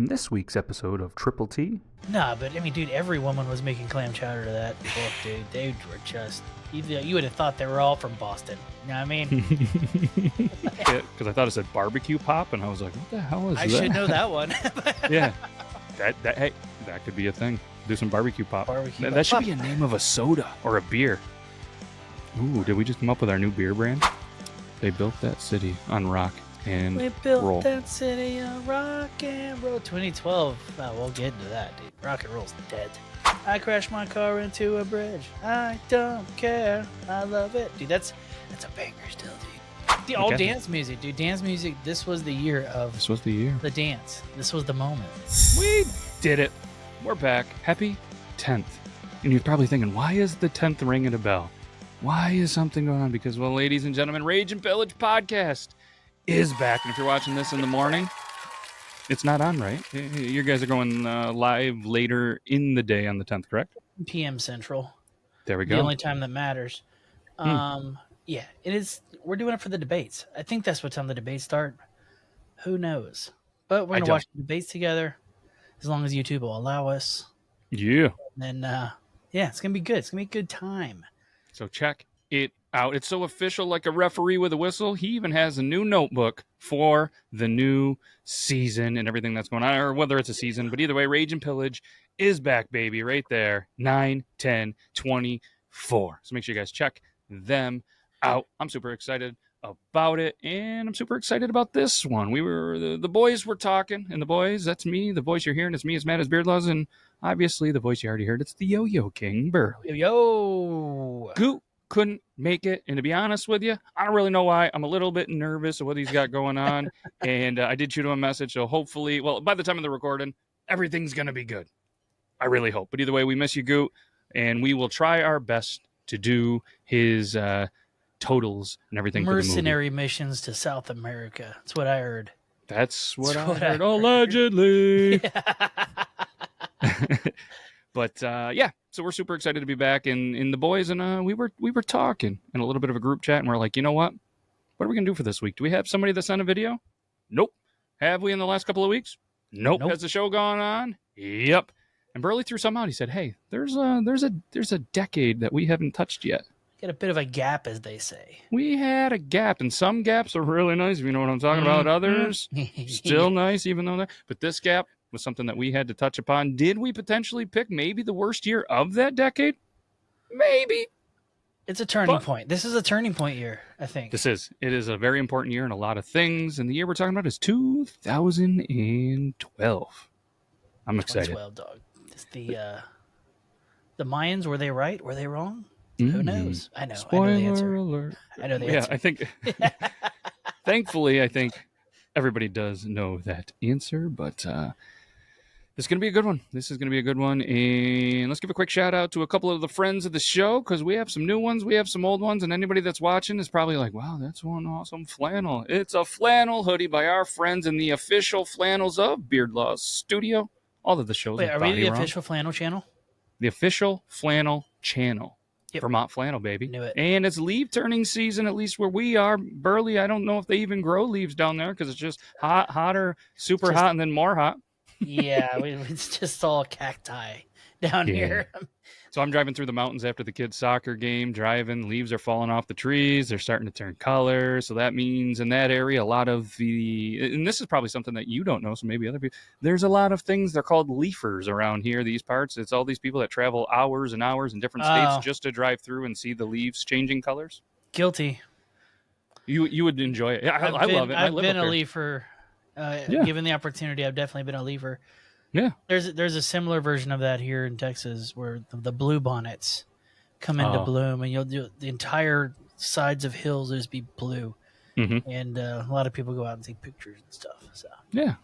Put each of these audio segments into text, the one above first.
in this week's episode of Triple T. Nah, but I mean, dude, every woman was making clam chowder to that book, dude. They were just, you would have thought they were all from Boston. You know what I mean? Because I thought it said barbecue pop, and I was like, what the hell is that? I should know that one. Yeah. Hey, that could be a thing. Do some barbecue pop. That should be a name of a soda or a beer. Ooh, did we just come up with our new beer brand? They built that city on rock and roll. We built that city on rock and roll. 2012. We'll get into that, dude. Rock and roll's dead. I crashed my car into a bridge. I don't care. I love it. Dude, that's a banger still, dude. The all dance music, dude. Dance music. This was the year of... This was the year. The dance. This was the moment. We did it. We're back. Happy 10th. And you're probably thinking, why is the 10th ringing a bell? Why is something going on? Because, well, ladies and gentlemen, Rage and Pillage podcast is back. And if you're watching this in the morning, it's not on, right? You guys are going live later in the day on the 10th, correct? PM Central. There we go. The only time that matters. Yeah, it is. We're doing it for the debates. I think that's what time the debates start. Who knows? But we're going to watch the debates together as long as YouTube will allow us. Yeah. And yeah, it's going to be good. It's going to be a good time. So check it out. It's so official, like a referee with a whistle. He even has a new notebook for the new season and everything that's going on, or whether it's a season. But either way, Rage and Pillage is back, baby, right there. 9, 10, 24. So make sure you guys check them out. I'm super excited about it, and I'm super excited about this one. We were the boys were talking, and the boys, that's me. The voice you're hearing is me, as Matt as Beardlaws, and obviously the voice you already heard, it's the Yo-Yo King Burley. Yo! Goot couldn't make it, and to be honest with you, I don't really know why. I'm a little bit nervous of what he's got going on, and I did shoot him a message, so hopefully, well, by the time of the recording, everything's going to be good. I really hope. But either way, we miss you, Goot, and we will try our best to do his totals and everything. Mercenary missions to South America. That's what I heard. That's what I heard. Allegedly. But yeah, so we're super excited to be back in the boys, and we were talking in a little bit of a group chat, and we're like, you know what are we gonna do for this week? Do we have somebody that sent a video? Nope. Have we in the last couple of weeks? Nope. Has the show gone on? Yep. And Burley threw some out. He said, hey, there's a decade that we haven't touched yet. Get a bit of a gap, as they say. We had a gap, and some gaps are really nice, if you know what I'm talking about. Others, still nice, even though but this gap was something that we had to touch upon. Did we potentially pick maybe the worst year of that decade? Maybe. It's a turning point. This is a turning point year, I think. It is a very important year in a lot of things, and the year we're talking about is 2012. I'm excited. 2012, dog. It's the Mayans, were they right? Were they wrong? Who knows? I know. Spoiler I know the answer. Alert. I know the answer. Yeah, I think. Thankfully, I think everybody does know that answer, but this is going to be a good one. And let's give a quick shout out to a couple of the friends of the show, because we have some new ones, we have some old ones, and anybody that's watching is probably like, wow, that's one awesome flannel. It's a flannel hoodie by our friends in the official flannels of Beardlaws Studio. All of the shows. Wait, are we the official flannel channel? The official flannel channel. Yep. Vermont flannel, baby. Knew it. And it's leaf turning season, at least where we are. Burley, I don't know if they even grow leaves down there, because it's just hotter, super hot, and then more hot. Yeah, it's just all cacti down here. So I'm driving through the mountains after the kids' soccer game, leaves are falling off the trees. They're starting to turn color. So that means in that area, a lot of and this is probably something that you don't know, so maybe other people, there's a lot of things, they're called leafers around here, these parts. It's all these people that travel hours and hours in different states just to drive through and see the leaves changing colors. Guilty. You would enjoy it. Yeah, I love it. I've been a leafer. Given the opportunity, I've definitely been a leafer. Yeah, there's a similar version of that here in Texas, where the blue bonnets come into bloom, and you'll do the entire sides of hills just be blue, and a lot of people go out and take pictures and stuff. So yeah,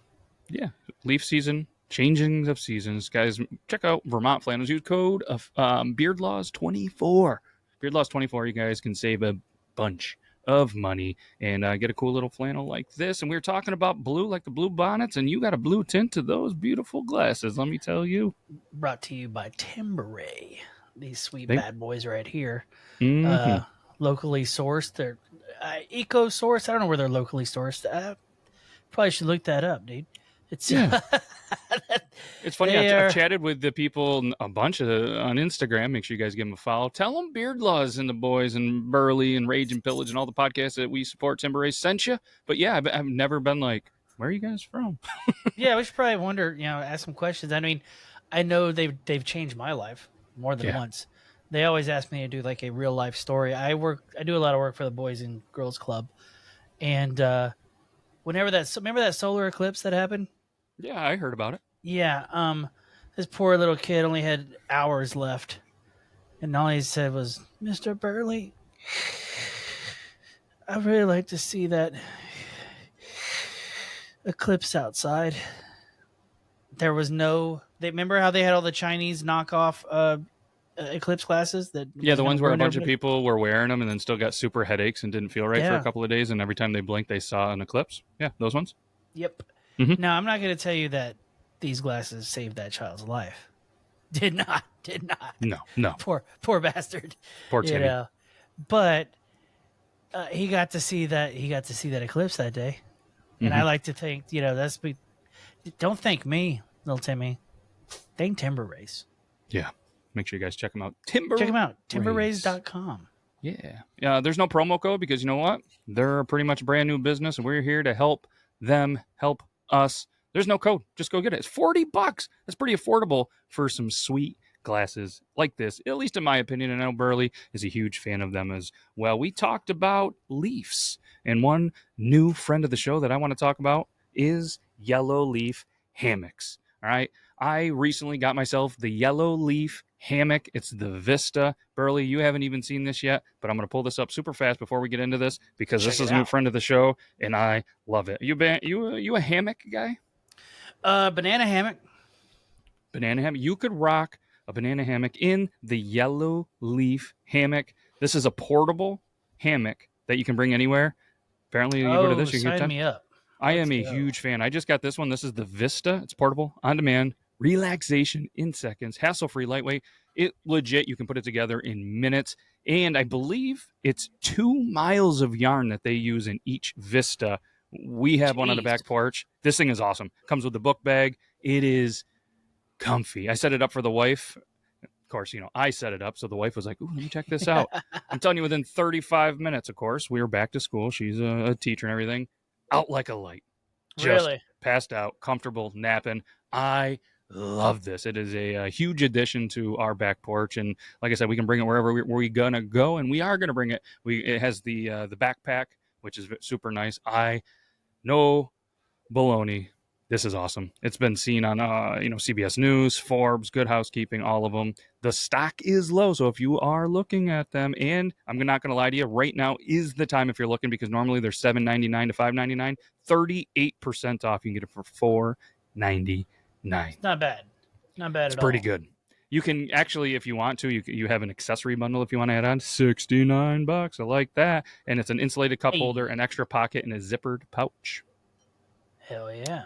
leaf season, changing of seasons, guys. Check out Vermont flannels. Use code of Beardlaws24. Beardlaws24. You guys can save a bunch of money and get a cool little flannel like this. And we were talking about blue, like the blue bonnets, and you got a blue tint to those beautiful glasses, let me tell you. Brought to you by Timberay. These sweet bad boys right here. Locally sourced. They're eco-sourced. I don't know where they're locally sourced. Probably should look that up, dude. It's It's funny. They I've are- chatted with the people a bunch on Instagram. Make sure you guys give them a follow. Tell them Beard Laws and the boys and Burley and Rage and Pillage and all the podcasts that we support Timber Race sent you. But yeah, I've never been like, where are you guys from? Yeah, we should probably wonder, ask some questions. I mean, I know they've changed my life more than once. They always ask me to do like a real life story. I do a lot of work for the Boys and Girls Club, and remember that solar eclipse that happened? Yeah, I heard about it. Yeah, this poor little kid only had hours left, and all he said was, "Mr. Burley, I'd really like to see that eclipse outside." There was no. They remember how they had all the Chinese knockoff eclipse glasses that. Yeah, the ones where a bunch of everybody? people were wearing them and then still got super headaches and didn't feel right for Yeah. a couple of days, and every time they blinked, they saw an eclipse. Yeah, those ones. Yep. Mhm. Now I'm not going to tell you that these glasses saved that child's life. Did not. No. Poor bastard. Poor Timmy. But he got to see that eclipse that day, and I like to think don't thank me, little Timmy. Thank Timber Race. Yeah. Make sure you guys check them out. Check them out. Timberrace.com. Yeah. There's no promo code because you know what? They're pretty much a brand new business, and we're here to help them help us. There's no code. Just go get it. It's $40. That's pretty affordable for some sweet glasses like this, at least in my opinion. And I know Burley is a huge fan of them as well. We talked about Leafs, and one new friend of the show that I want to talk about is Yellow Leaf hammocks. All right. I recently got myself the Yellow Leaf hammock. It's the Vista. Burley, you haven't even seen this yet, but I'm going to pull this up super fast before we get into this because this is a new friend of the show, and I love it. You a hammock guy? Banana hammock. Banana hammock. You could rock a banana hammock in the Yellow Leaf hammock. This is a portable hammock that you can bring anywhere. Apparently, you go to this, you can get sign me up. I am Let's a go. huge fan. I just got this one. This is the Vista. It's portable, on demand, relaxation in seconds, hassle-free, lightweight. It legit, you can put it together in minutes. And I believe it's 2 miles of yarn that they use in each Vista. We have one on the back porch. This thing is awesome. Comes with the book bag. It is comfy. I set it up for the wife. Of course, I set it up. So the wife was like, ooh, let me check this out. I'm telling you, within 35 minutes, of course, we were back to school. She's a teacher and everything. Out like a light. Just Really? passed out, comfortable, napping. I love this. It is a huge addition to our back porch. And like I said, we can bring it wherever we're going to go. And we are going to bring it. It has the backpack, which is super nice. No baloney. This is awesome. It's been seen on CBS News, Forbes, Good Housekeeping, all of them. The stock is low, so if you are looking at them, and I'm not going to lie to you, right now is the time if you're looking because normally they're $7.99 to $5.99, 38% off. You can get it for $4.99. It's not bad. Not bad It's at all. pretty good. You can actually, if you want to, you have an accessory bundle if you want to add on. $69. I like that, and it's an insulated cup holder, an extra pocket, and a zippered pouch. Hell yeah.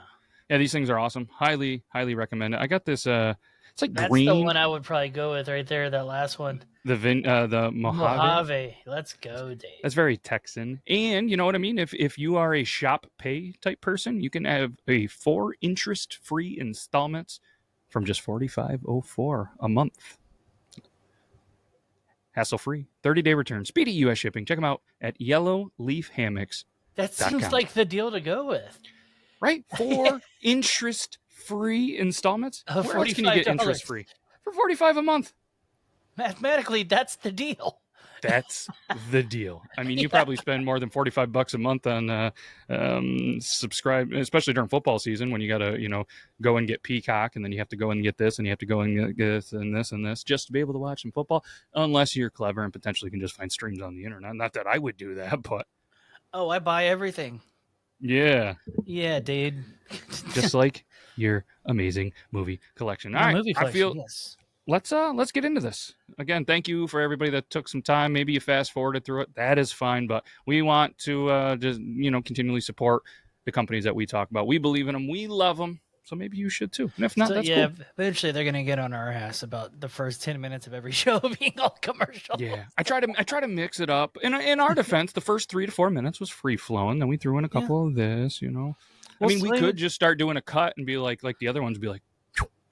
Yeah, these things are awesome. Highly, highly recommend it. I got this. It's like That's green. the one I would probably go with right there. That last one. The Mojave. Mojave. Let's go, Dave. That's very Texan. And you know what I mean? If you are a shop pay type person, you can have a 4 interest free installments from just $45.04 a month. Hassle free. 30-day return. Speedy US shipping. Check them out at Yellow Leaf Hammocks. That seems like the deal to go with. Right? 4 interest-free installments? Of Where else can you get $45. interest-free? For $45 a month. Mathematically, that's the deal. That's the deal. I mean, you probably spend more than $45 a month on subscribe, especially during football season when you got to, go and get Peacock, and then you have to go and get this, and you have to go and get this and this and this just to be able to watch some football, unless you're clever and potentially can just find streams on the internet. Not that I would do that, but... Oh, I buy everything. Yeah. Yeah, dude. Just like your amazing movie collection. All right. Movie collection, I feel yes. let's get into this. Again, thank you for everybody that took some time. Maybe you fast forwarded through it. That is fine, but we want to just continually support the companies that we talk about. We believe in them. We love them. So maybe you should too. And if not, that's cool. Eventually they're gonna get on our ass about the first 10 minutes of every show being all commercial. Yeah, I try to mix it up. In our defense, the first 3 to 4 minutes was free flowing. Then we threw in a couple of this. I mean, we could just start doing a cut and be like the other ones, be like,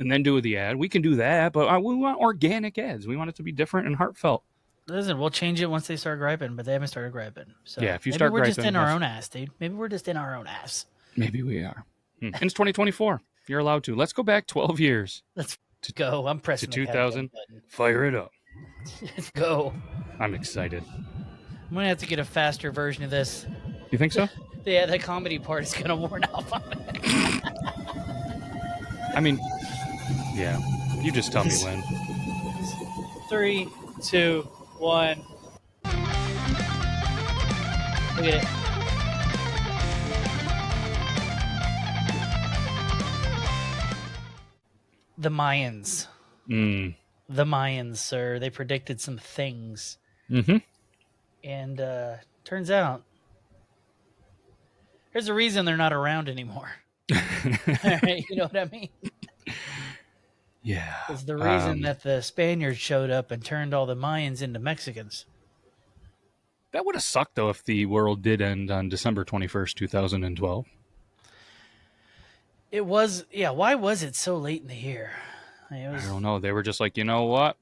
and then do the ad. We can do that, but we want organic ads. We want it to be different and heartfelt. Listen, we'll change it once they start griping, but they haven't started griping. So Yeah, if you maybe start we're just griping, in our yes. own ass, dude. Maybe we're just in our own ass. Maybe we are. And it's 2024. You're allowed to. Let's go back 12 years Let's go. I'm to pressing the 2000. goddamn button. Fire it up. Let's go. I'm excited. I'm gonna have to get a faster version of this. You think so? Yeah, the comedy part is gonna worn off on it. I mean, yeah. You just tell me when. 3, 2, 1. Look at it. The Mayans. Mm. The Mayans, sir. They predicted some things. Mm-hmm. And turns out there's a reason they're not around anymore. All right, you know what I mean? Yeah. It's the reason that the Spaniards showed up and turned all the Mayans into Mexicans. That would have sucked, though, if the world did end on December 21st, 2012. It was, yeah, why was it so late in the year? I don't know. They were just like, you know what?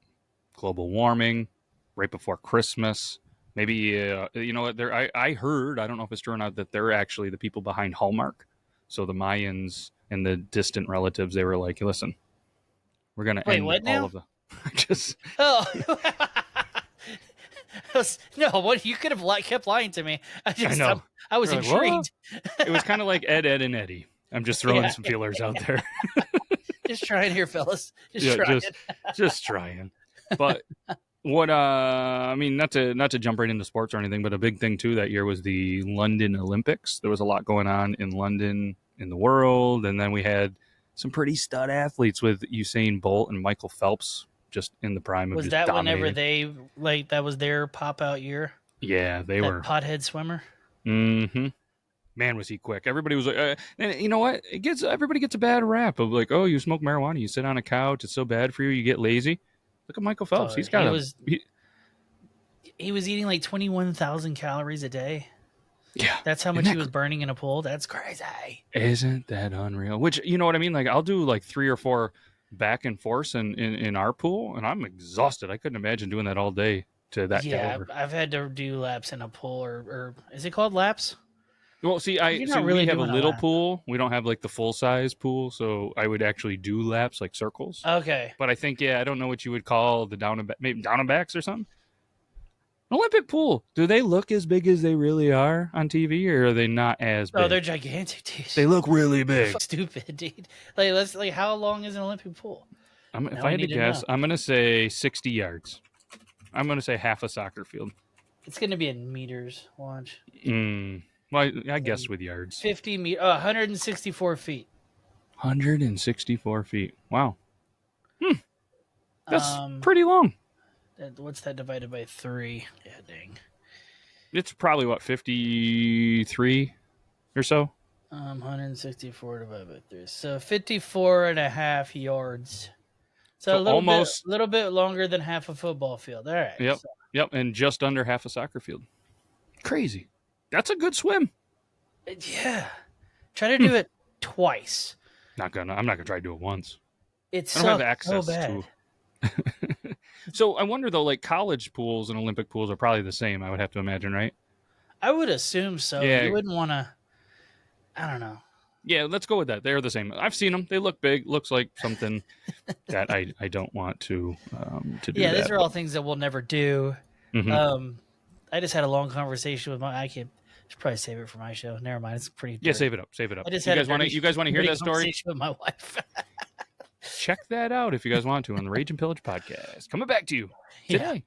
Global warming, right before Christmas. Maybe, you know what? I heard, I don't know if it's true or not, that they're actually the people behind Hallmark. So the Mayans and the distant relatives, they were like, listen, we're going to end what now? all of the... just... Oh. No, what you could have kept lying to me. I know. I was You're like, intrigued. It was kind of like Ed, and Eddie. I'm just throwing some feelers out there. Just trying here, fellas. Just trying. But what I mean, not to jump right into sports or anything, but a big thing too that year was the London Olympics. There was a lot going on in London, in the world, and then we had some pretty stud athletes with Usain Bolt and Michael Phelps just in the prime of Was just that dominating. whenever they that was their pop out year? Yeah, they were pothead swimmer. Mm-hmm. Man, was he quick. Everybody was like, and you know what? Everybody gets a bad rap of like, oh, you smoke marijuana, you sit on a couch, it's so bad for you, you get lazy. Look at Michael Phelps. He's got he was eating like 21,000 calories a day. Yeah. That's how much he was burning in a pool. That's crazy. Isn't that unreal? Which, you know what I mean? Like, I'll do like 3 or 4 back and forths in our pool, and I'm exhausted. I couldn't imagine doing that all day to that caliber. I've had to do laps in a pool, or is it called laps? Well, see, we have a little pool. We don't have like the full size pool, so I would actually do laps like circles. Okay. But I think, I don't know what you would call the down and back, maybe down and backs or something. An Olympic pool. Do they look as big as they really are on TV, or are they not as big? Oh, they're gigantic, dude. They look really big. Stupid, dude. Like, how long is an Olympic pool? If I had to guess, I'm going to say 60 yards. I'm going to say half a soccer field. It's going to be in meters. Watch. Well, I guess with yards. 50 meters. 164 feet. 164 feet. Wow. That's pretty long. What's that divided by 3? Yeah, dang. It's probably, 53 or so? 164 divided by 3. So 54 and a half yards. So a little bit longer than half a football field. All right. Yep. Yep. And just under half a soccer field. Crazy. That's a good swim. Yeah. Try to do it twice. I'm not gonna try to do it once. It's I don't have access so bad. to. So I wonder though, like college pools and Olympic pools are probably the same. I would have to imagine, right? I would assume so. Yeah. You wouldn't want to. I don't know. Yeah, let's go with that. They're the same. I've seen them. They look big. Looks like something that I don't want to do. Yeah, these that, are all things that we'll never do. Mm-hmm. I just had a long conversation with I should probably save it for my show. Never mind. It's pretty. Yeah, save it up. Save it up. I just you guys want to hear that story? With my wife. Check that out if you guys want to on the Rage and Pillage podcast. Coming back to you today,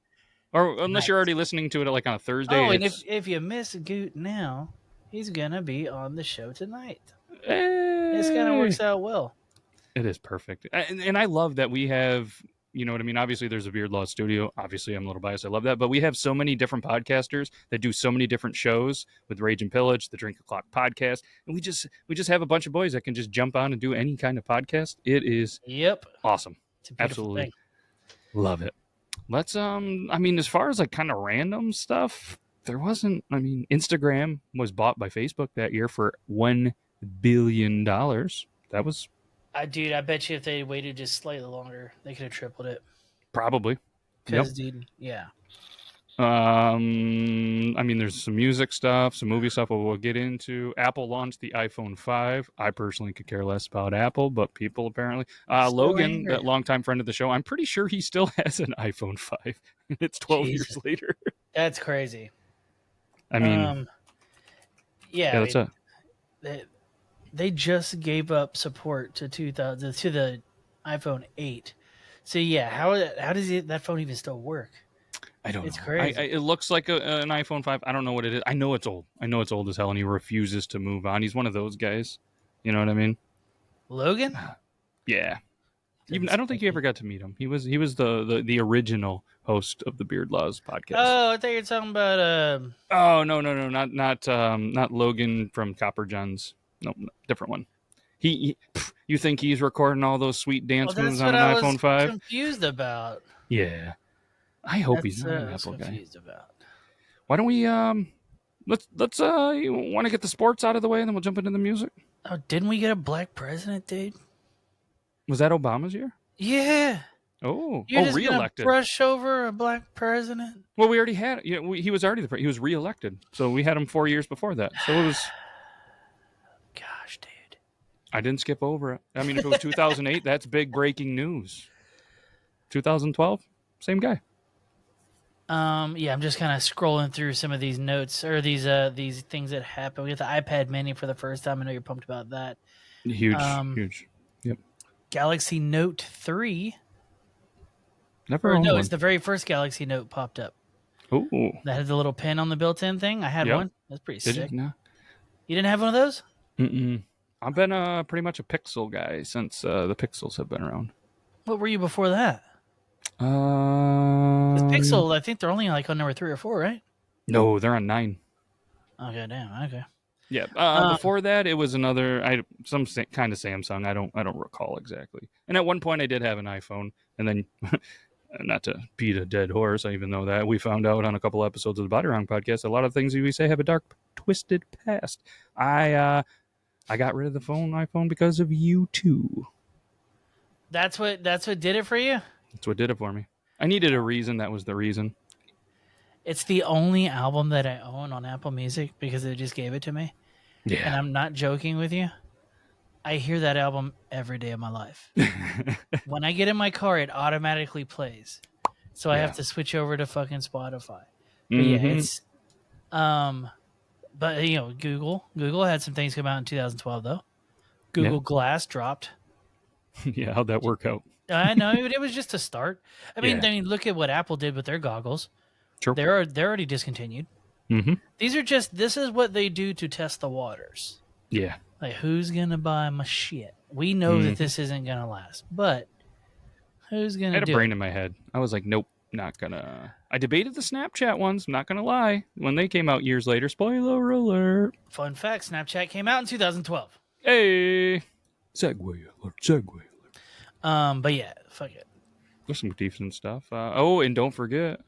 or unless you're already listening to it like on a Thursday. Oh, and if you miss Goot now, he's gonna be on the show tonight. Hey. This kind of works out well. It is perfect, and I love that we have. You know what I mean? Obviously, there's a Beard Law studio. Obviously, I'm a little biased. I love that. But we have so many different podcasters that do so many different shows with Rage and Pillage, the Drink O'Clock podcast. And we just have a bunch of boys that can just jump on and do any kind of podcast. It is awesome. It's a beautiful Absolutely thing. Love it. Let's, I mean, as far as like kind of random stuff, there wasn't, Instagram was bought by Facebook that year for $1 billion. That was Dude, I bet you if they waited just slightly longer, they could have tripled it. Probably. Yep. Because, dude, yeah. I mean, there's some music stuff, some movie stuff we'll get into. Apple launched the iPhone 5. I personally could care less about Apple, but people apparently. Still Logan, angry. that longtime friend of the show, I'm pretty sure he still has an iPhone 5. It's 12 Jesus. years later. That's crazy. I mean, yeah, that's it. they just gave up support to the iPhone 8. So yeah, how does that phone even still work? I don't know. It's crazy. It looks like an iPhone 5. I don't know what it is. I know it's old. I know it's old as hell, and he refuses to move on. He's one of those guys. You know what I mean? Logan? Yeah. Even I don't think you ever got to meet him. He was the original host of the Beard Laws podcast. Oh, I thought you were talking about Oh no, not Logan from Copper John's. No, different one. You think he's recording all those sweet dance moves on an iPhone 5? Confused about. Yeah. I hope he's not an That's Apple guy. confused about. Why don't we let's you want to get the sports out of the way and then we'll jump into the music? Oh, didn't we get a black president, dude? Was that Obama's year? Yeah. Oh, You're just reelected. gonna brush over a black president? Well, we already had. He was already he was reelected, so we had him 4 years before that. So it was. Gosh, dude. I didn't skip over it. I mean, if it was 2008, that's big breaking news. 2012, same guy. Yeah, I'm just kind of scrolling through some of these notes or these things that happened. We got the iPad Mini for the first time. I know you're pumped about that. Huge. Yep. Galaxy Note 3. Never owned No, one. it's the very first Galaxy Note popped up. Ooh. That had the little pin on the built-in thing. I had one. That's pretty Did sick. you? No. You didn't have one of those? Mm-mm. I've been pretty much a Pixel guy since the Pixels have been around. What were you before that? The Um, Pixel, I think they're only like on number 3 or 4, right? No, they're on 9. Okay, damn. Okay. Yeah. Before that, it was another some kind of Samsung. I don't recall exactly. And at one point, I did have an iPhone, and then not to beat a dead horse, even though that we found out on a couple episodes of the Body Wrong podcast, a lot of things we say have a dark, twisted past. I got rid of the iPhone because of U2. That's what did it for you? That's what did it for me. I needed a reason. That was the reason. It's the only album that I own on Apple Music because they just gave it to me. Yeah. And I'm not joking with you. I hear that album every day of my life. When I get in my car, it automatically plays. So I have to switch over to fucking Spotify. But yeah, it's but you know, Google had some things come out in 2012 though. Google Glass dropped. Yeah, how'd that work out? I know it was just a start. I mean, look at what Apple did with their goggles. Sure. They're already discontinued. Mm-hmm. This is what they do to test the waters. Yeah. Like, who's gonna buy my shit? We know that this isn't gonna last, but who's gonna? I had a brain in my head. I was like, nope, not gonna. I debated the Snapchat ones. I'm not gonna lie. When they came out years later, spoiler alert. Fun fact: Snapchat came out in 2012. Hey, segue alert. But yeah, fuck it. There's some decent stuff. And don't forget,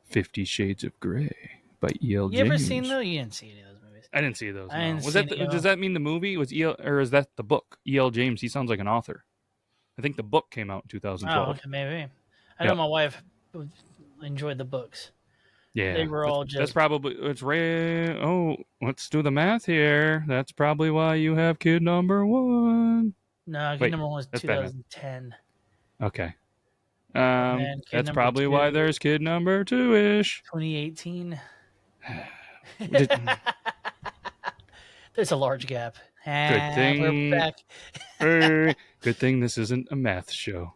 50 Shades of Grey by E.L. You James. ever seen those? You didn't see any of those movies. I didn't see those. I didn't Was see that any of does that mean the movie was E.L. or is that the book? E.L. James. He sounds like an author. I think the book came out in 2012. Oh, okay, maybe. I know my wife enjoyed the books. Yeah, They were all that's just. probably it's Ray. Oh, let's do the math here. That's probably why you have kid number 1. No, kid number 1 was 2010. Okay. then kid That's number probably 2 why there's kid number 2-ish. 2018. There's a large gap. Good thing. We're back. Good thing this isn't a math show.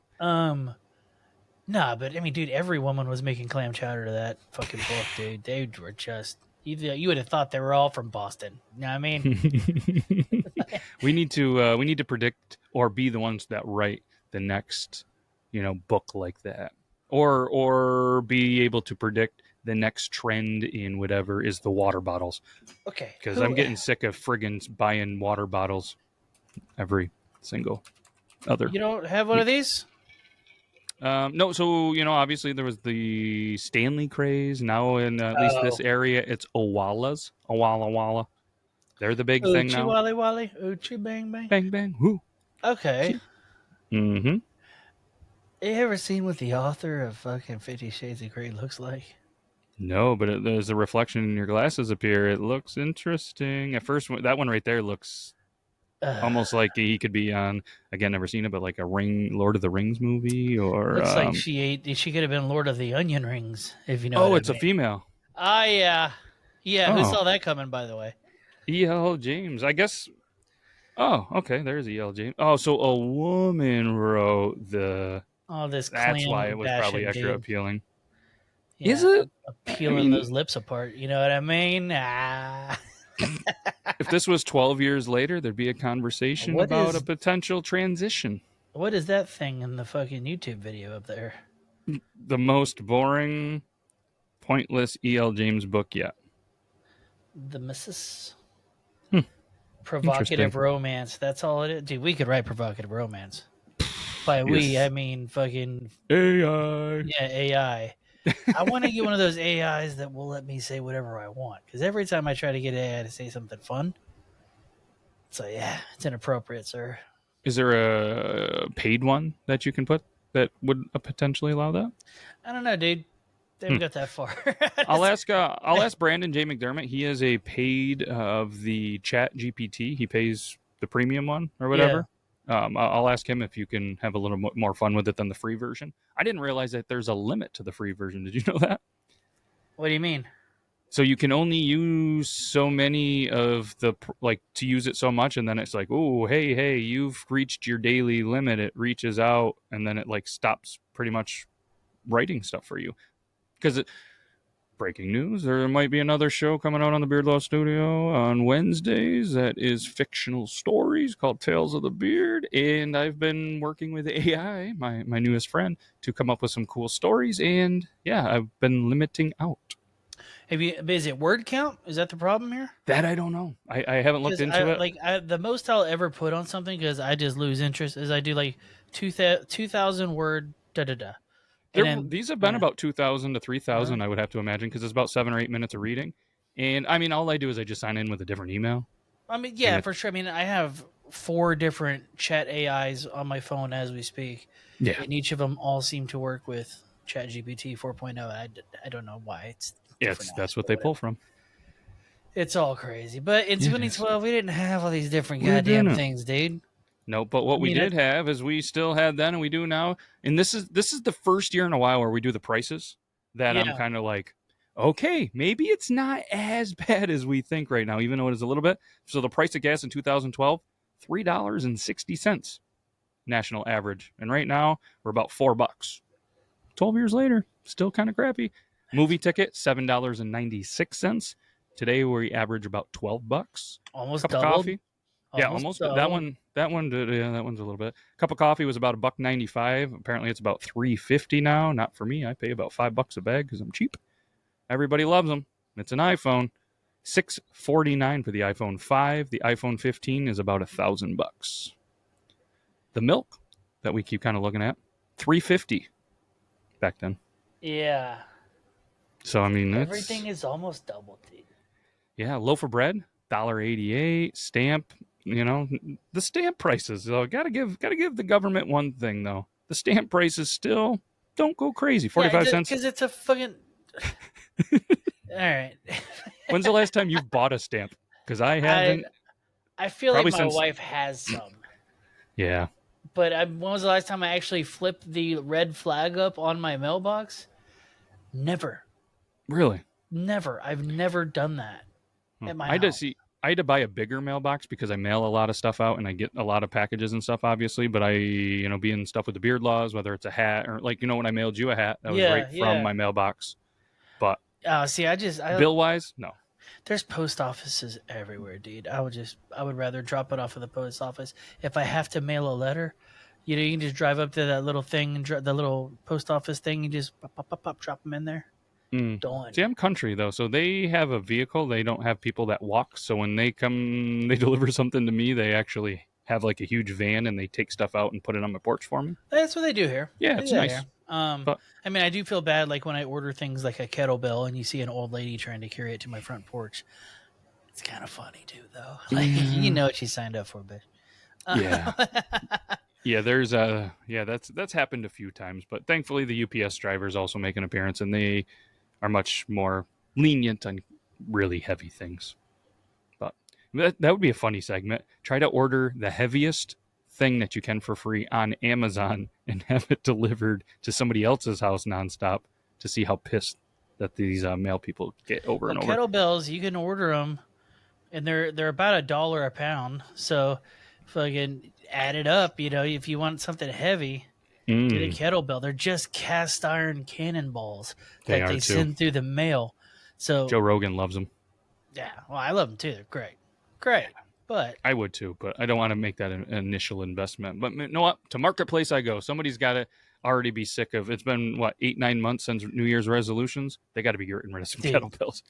Nah, but I mean, dude, every woman was making clam chowder to that fucking book, dude. They were just. You would have thought they were all from Boston. You know what I mean? we need to predict or be the ones that write the next, book like that, or be able to predict the next trend in whatever is the water bottles. Okay, because I'm getting sick of friggin' buying water bottles every single other. You don't have one of these? No, so obviously there was the Stanley craze. Now in at least this area, it's Owalas, Walla. They're the big thing now. Wally, Oochie bang bang. Bang bang. Whoo. Okay. Mm-hmm. You ever seen what the author of fucking 50 Shades of Grey looks like? No, but there's a reflection in your glasses appear. It looks interesting. At first, that one right there looks almost like he could be on, again, never seen it, but like a Lord of the Rings movie or. Looks like she could have been Lord of the Onion Rings, if you know what Oh, I it's a mean. female. Ah, yeah. Yeah, who Oh, saw that coming, by the way? E.L. James. I guess. Oh, okay. There's E.L. James. Oh, so a woman wrote the. Oh, this That's why it clan was probably bashing extra dude. appealing. Is Yeah, it? I peeling mean, those lips apart. You know what I mean? Ah. if this was 12 years later, there'd be a conversation What about a is potential transition. what is that thing in the fucking YouTube video up there? The most boring, pointless E.L. James book yet. The Mrs. Hmm, Provocative interesting. romance. That's all it is. Dude, we could write provocative romance. By we, I Yes. mean fucking AI. yeah, AI. I want to get one of those AIs that will let me say whatever I want. Because every time I try to get AI to say something fun, it's like, yeah, it's inappropriate, sir. Is there a paid one that you can put that would potentially allow that? I don't know, dude. They haven't got that far. I'll ask Brandon J. McDermott. He is a paid of the Chat GPT. He pays the premium one or Yeah. whatever. I'll ask him if you can have a little more fun with it than the free version. I didn't realize that there's a limit to the free version. Did you know that? What do you mean? So you can only use so many of the like to use it so much, and then it's like, oh, hey, you've reached your daily limit. It reaches out, and then it like stops pretty much writing stuff for you because breaking news, there might be another show coming out on the Beard Law Studio on Wednesdays that is fictional stories called Tales of the Beard. And I've been working with AI, my newest friend, to come up with some cool stories. And yeah, I've been limiting out. Is it word count? Is that the problem here? That I don't know. I haven't looked Because into it. the most I'll ever put on something because I just lose interest is I do like 2,000 word da da da, and then These have been yeah. about 2,000 to 3,000, I would have to imagine, because it's about 7 or 8 minutes of reading. And I mean, all I do is I just sign in with a different email. I mean, And yeah, for sure. I mean, I have 4 different chat AIs on my phone as we speak, yeah, and each of them all seem to work with ChatGPT 4.0. I don't know why it's different. that's apps, what but they whatever. pull from. It's all crazy. But in It is. 2012, we didn't have all these different We goddamn didn't. things, dude. No, but I what we mean, did have is we still had then and we do now. And this is the first year in a while where we do the prices that I'm yeah, kind of like, okay, maybe it's not as bad as we think right now, even though it is a little bit. So the price of gas in 2012, $3.60 national average. And right now we're about $4. 12 years later, still kind of crappy. Movie ticket, $7.96. Today we average about $12. almost Cup of doubled. coffee, yeah, Almost almost. That doubled. one. That one did. Yeah, that one's a little bit. Cup of coffee was about $1.95. Apparently, it's about $3.50 now. Not for me. I pay about $5 a bag because I'm cheap. Everybody loves them. It's an iPhone. $649 for the iPhone 5. The iPhone 15 is about $1,000. The milk that we keep kind of looking at, $3.50 back then. Yeah. So I mean, Everything it's is almost doubled, dude. yeah. Loaf of bread, $1.88. Stamp, the stamp prices. Gotta give the government one thing though. The stamp prices still don't go crazy. Yeah, 45 cents. because it's a fucking. All right. When's the last time you've bought a stamp? Because I I haven't. I feel like Probably my since. wife has some, Yeah. but when was the last time I actually flipped the red flag up on my mailbox? Never, Really. never. I've never done that at my I had to house. see. I had to buy a bigger mailbox because I mail a lot of stuff out and I get a lot of packages and stuff, obviously. But being stuff with the beard laws, whether it's a hat or like, when I mailed you a hat, that was Yeah, right from yeah. my mailbox. But See, bill wise, no. there's post offices everywhere, dude. I would rather drop it off at the post office. If I have to mail a letter, you can just drive up to that little thing and the little post office thing. You just pop, drop them in there. Mm. Done. See, I'm country though, so they have a vehicle. They don't have people that walk. So when they come, they deliver something to me. They actually have like a huge van and they take stuff out and put it on my porch for me. That's what they do here. Yeah, They it's do that nice. here. But I mean, I do feel bad like when I order things like a kettlebell and you see an old lady trying to carry it to my front porch. It's kind of funny too, though. Like you know what she signed up for, bitch. Yeah. Yeah, that's happened a few times, but thankfully the UPS drivers also make an appearance, and they are much more lenient on really heavy things. But that would be a funny segment. Try to order the heaviest thing that you can for free on Amazon and have it delivered to somebody else's house nonstop to see how pissed that these mail people get over Well, and over. kettlebells, you can order them, and they're about $1 a pound. So, fucking add it up. If you want something heavy, get a kettlebell. They're just cast iron cannonballs They that are they too. send through the mail. So, Joe Rogan loves them. yeah, well, I love them too. They're great. But I would too, but I don't want to make that an initial investment. But you know what? To Marketplace I go. Somebody's got to already be sick of. It's been what 8-9 months since New Year's resolutions. They got to be getting rid of some Dude. kettlebells.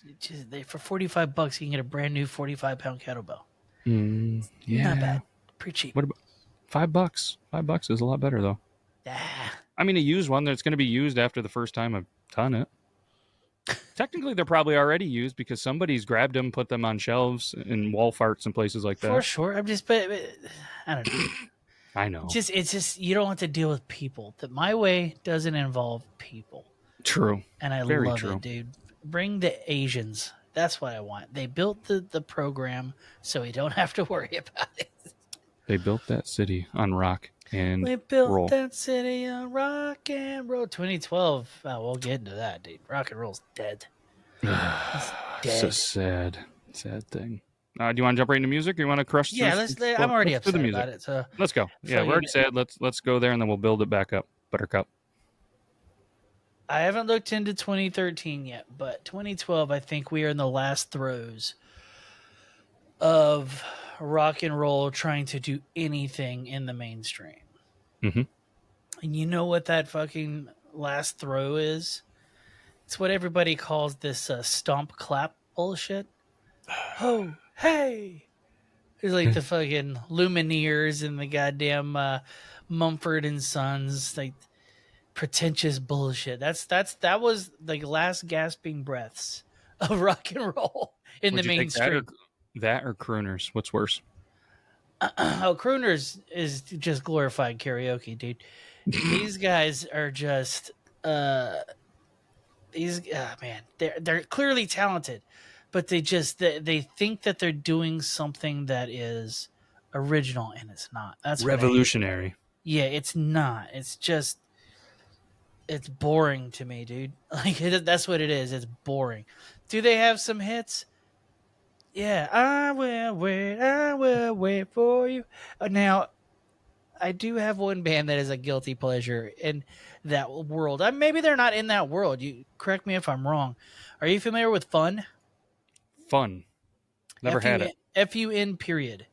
For $45, you can get a brand new 45-pound kettlebell. Yeah, Not bad. Pretty cheap. What about $5? $5 is a lot better though. I mean, a used one that's going to be used after the first time I've done it. Technically, they're probably already used because somebody's grabbed them, put them on shelves in wall farts and places like that. For sure. but I don't know. I know. It's just you don't have to deal with people. That my way doesn't involve people. True. And I Very love true. it, dude. Bring the Asians. That's what I want. They built the program so we don't have to worry about it. They built that city on rock and We built roll. that city on rock and roll. 2012. We'll get into that, dude. Rock and roll's dead. It's a sad thing. Do you want to jump right into music, or you want to crush? Yeah, I'm already let's do upset the music. about it. So Let's go. Yeah, we're already sad. Let's go there, and then we'll build it back up. Buttercup. I haven't looked into 2013 yet, but 2012, I think we are in the last throes of rock and roll trying to do anything in the mainstream. Mm-hmm. And you know what that fucking last throw is? It's what everybody calls this stomp clap bullshit. Oh, hey! It's like the fucking Lumineers and the goddamn Mumford and Sons, like pretentious bullshit. That was the last gasping breaths of rock and roll in the mainstream. That or crooners? What's worse? Crooners is just glorified karaoke, dude. These guys are just man, they're clearly talented, but they think that they're doing something that is original, and it's not. That's revolutionary. Yeah, it's not. It's just it's boring to me, dude. Like that's what it is. It's boring. Do they have some hits? Yeah, I will wait for you. Now, I do have one band that is a guilty pleasure in that world. Maybe they're not in that world. You correct me if I'm wrong. Are you familiar with Fun? Fun. Never had it. FUN period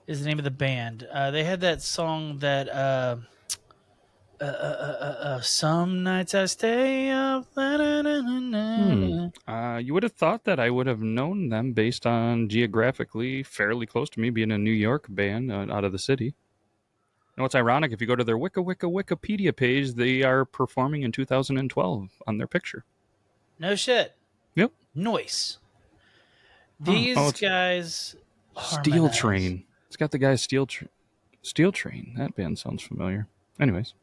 is the name of the band. They had that song that some nights I stay up. You would have thought that I would have known them based on geographically fairly close to me, being a New York band out of the city. Now, what's ironic, if you go to their Wikipedia page, they are performing in 2012 on their picture. No shit. Yep. Noise. These guys. Steel Train. It's got the guy Steel Train. That band sounds familiar. Anyways.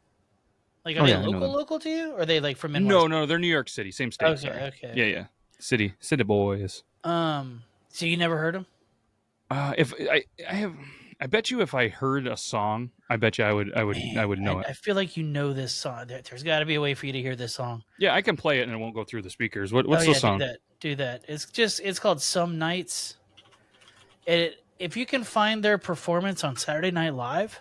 Like, are they local to you? Or are they like from Midwest? No, they're New York City, same state. Okay. Yeah. City boys. So you never heard them? If I have, I bet you if I heard a song, I bet you I would know it. I feel like you know this song. There's got to be a way for you to hear this song. Yeah, I can play it and it won't go through the speakers. What's the song? Do that. It's called Some Nights. If you can find their performance on Saturday Night Live,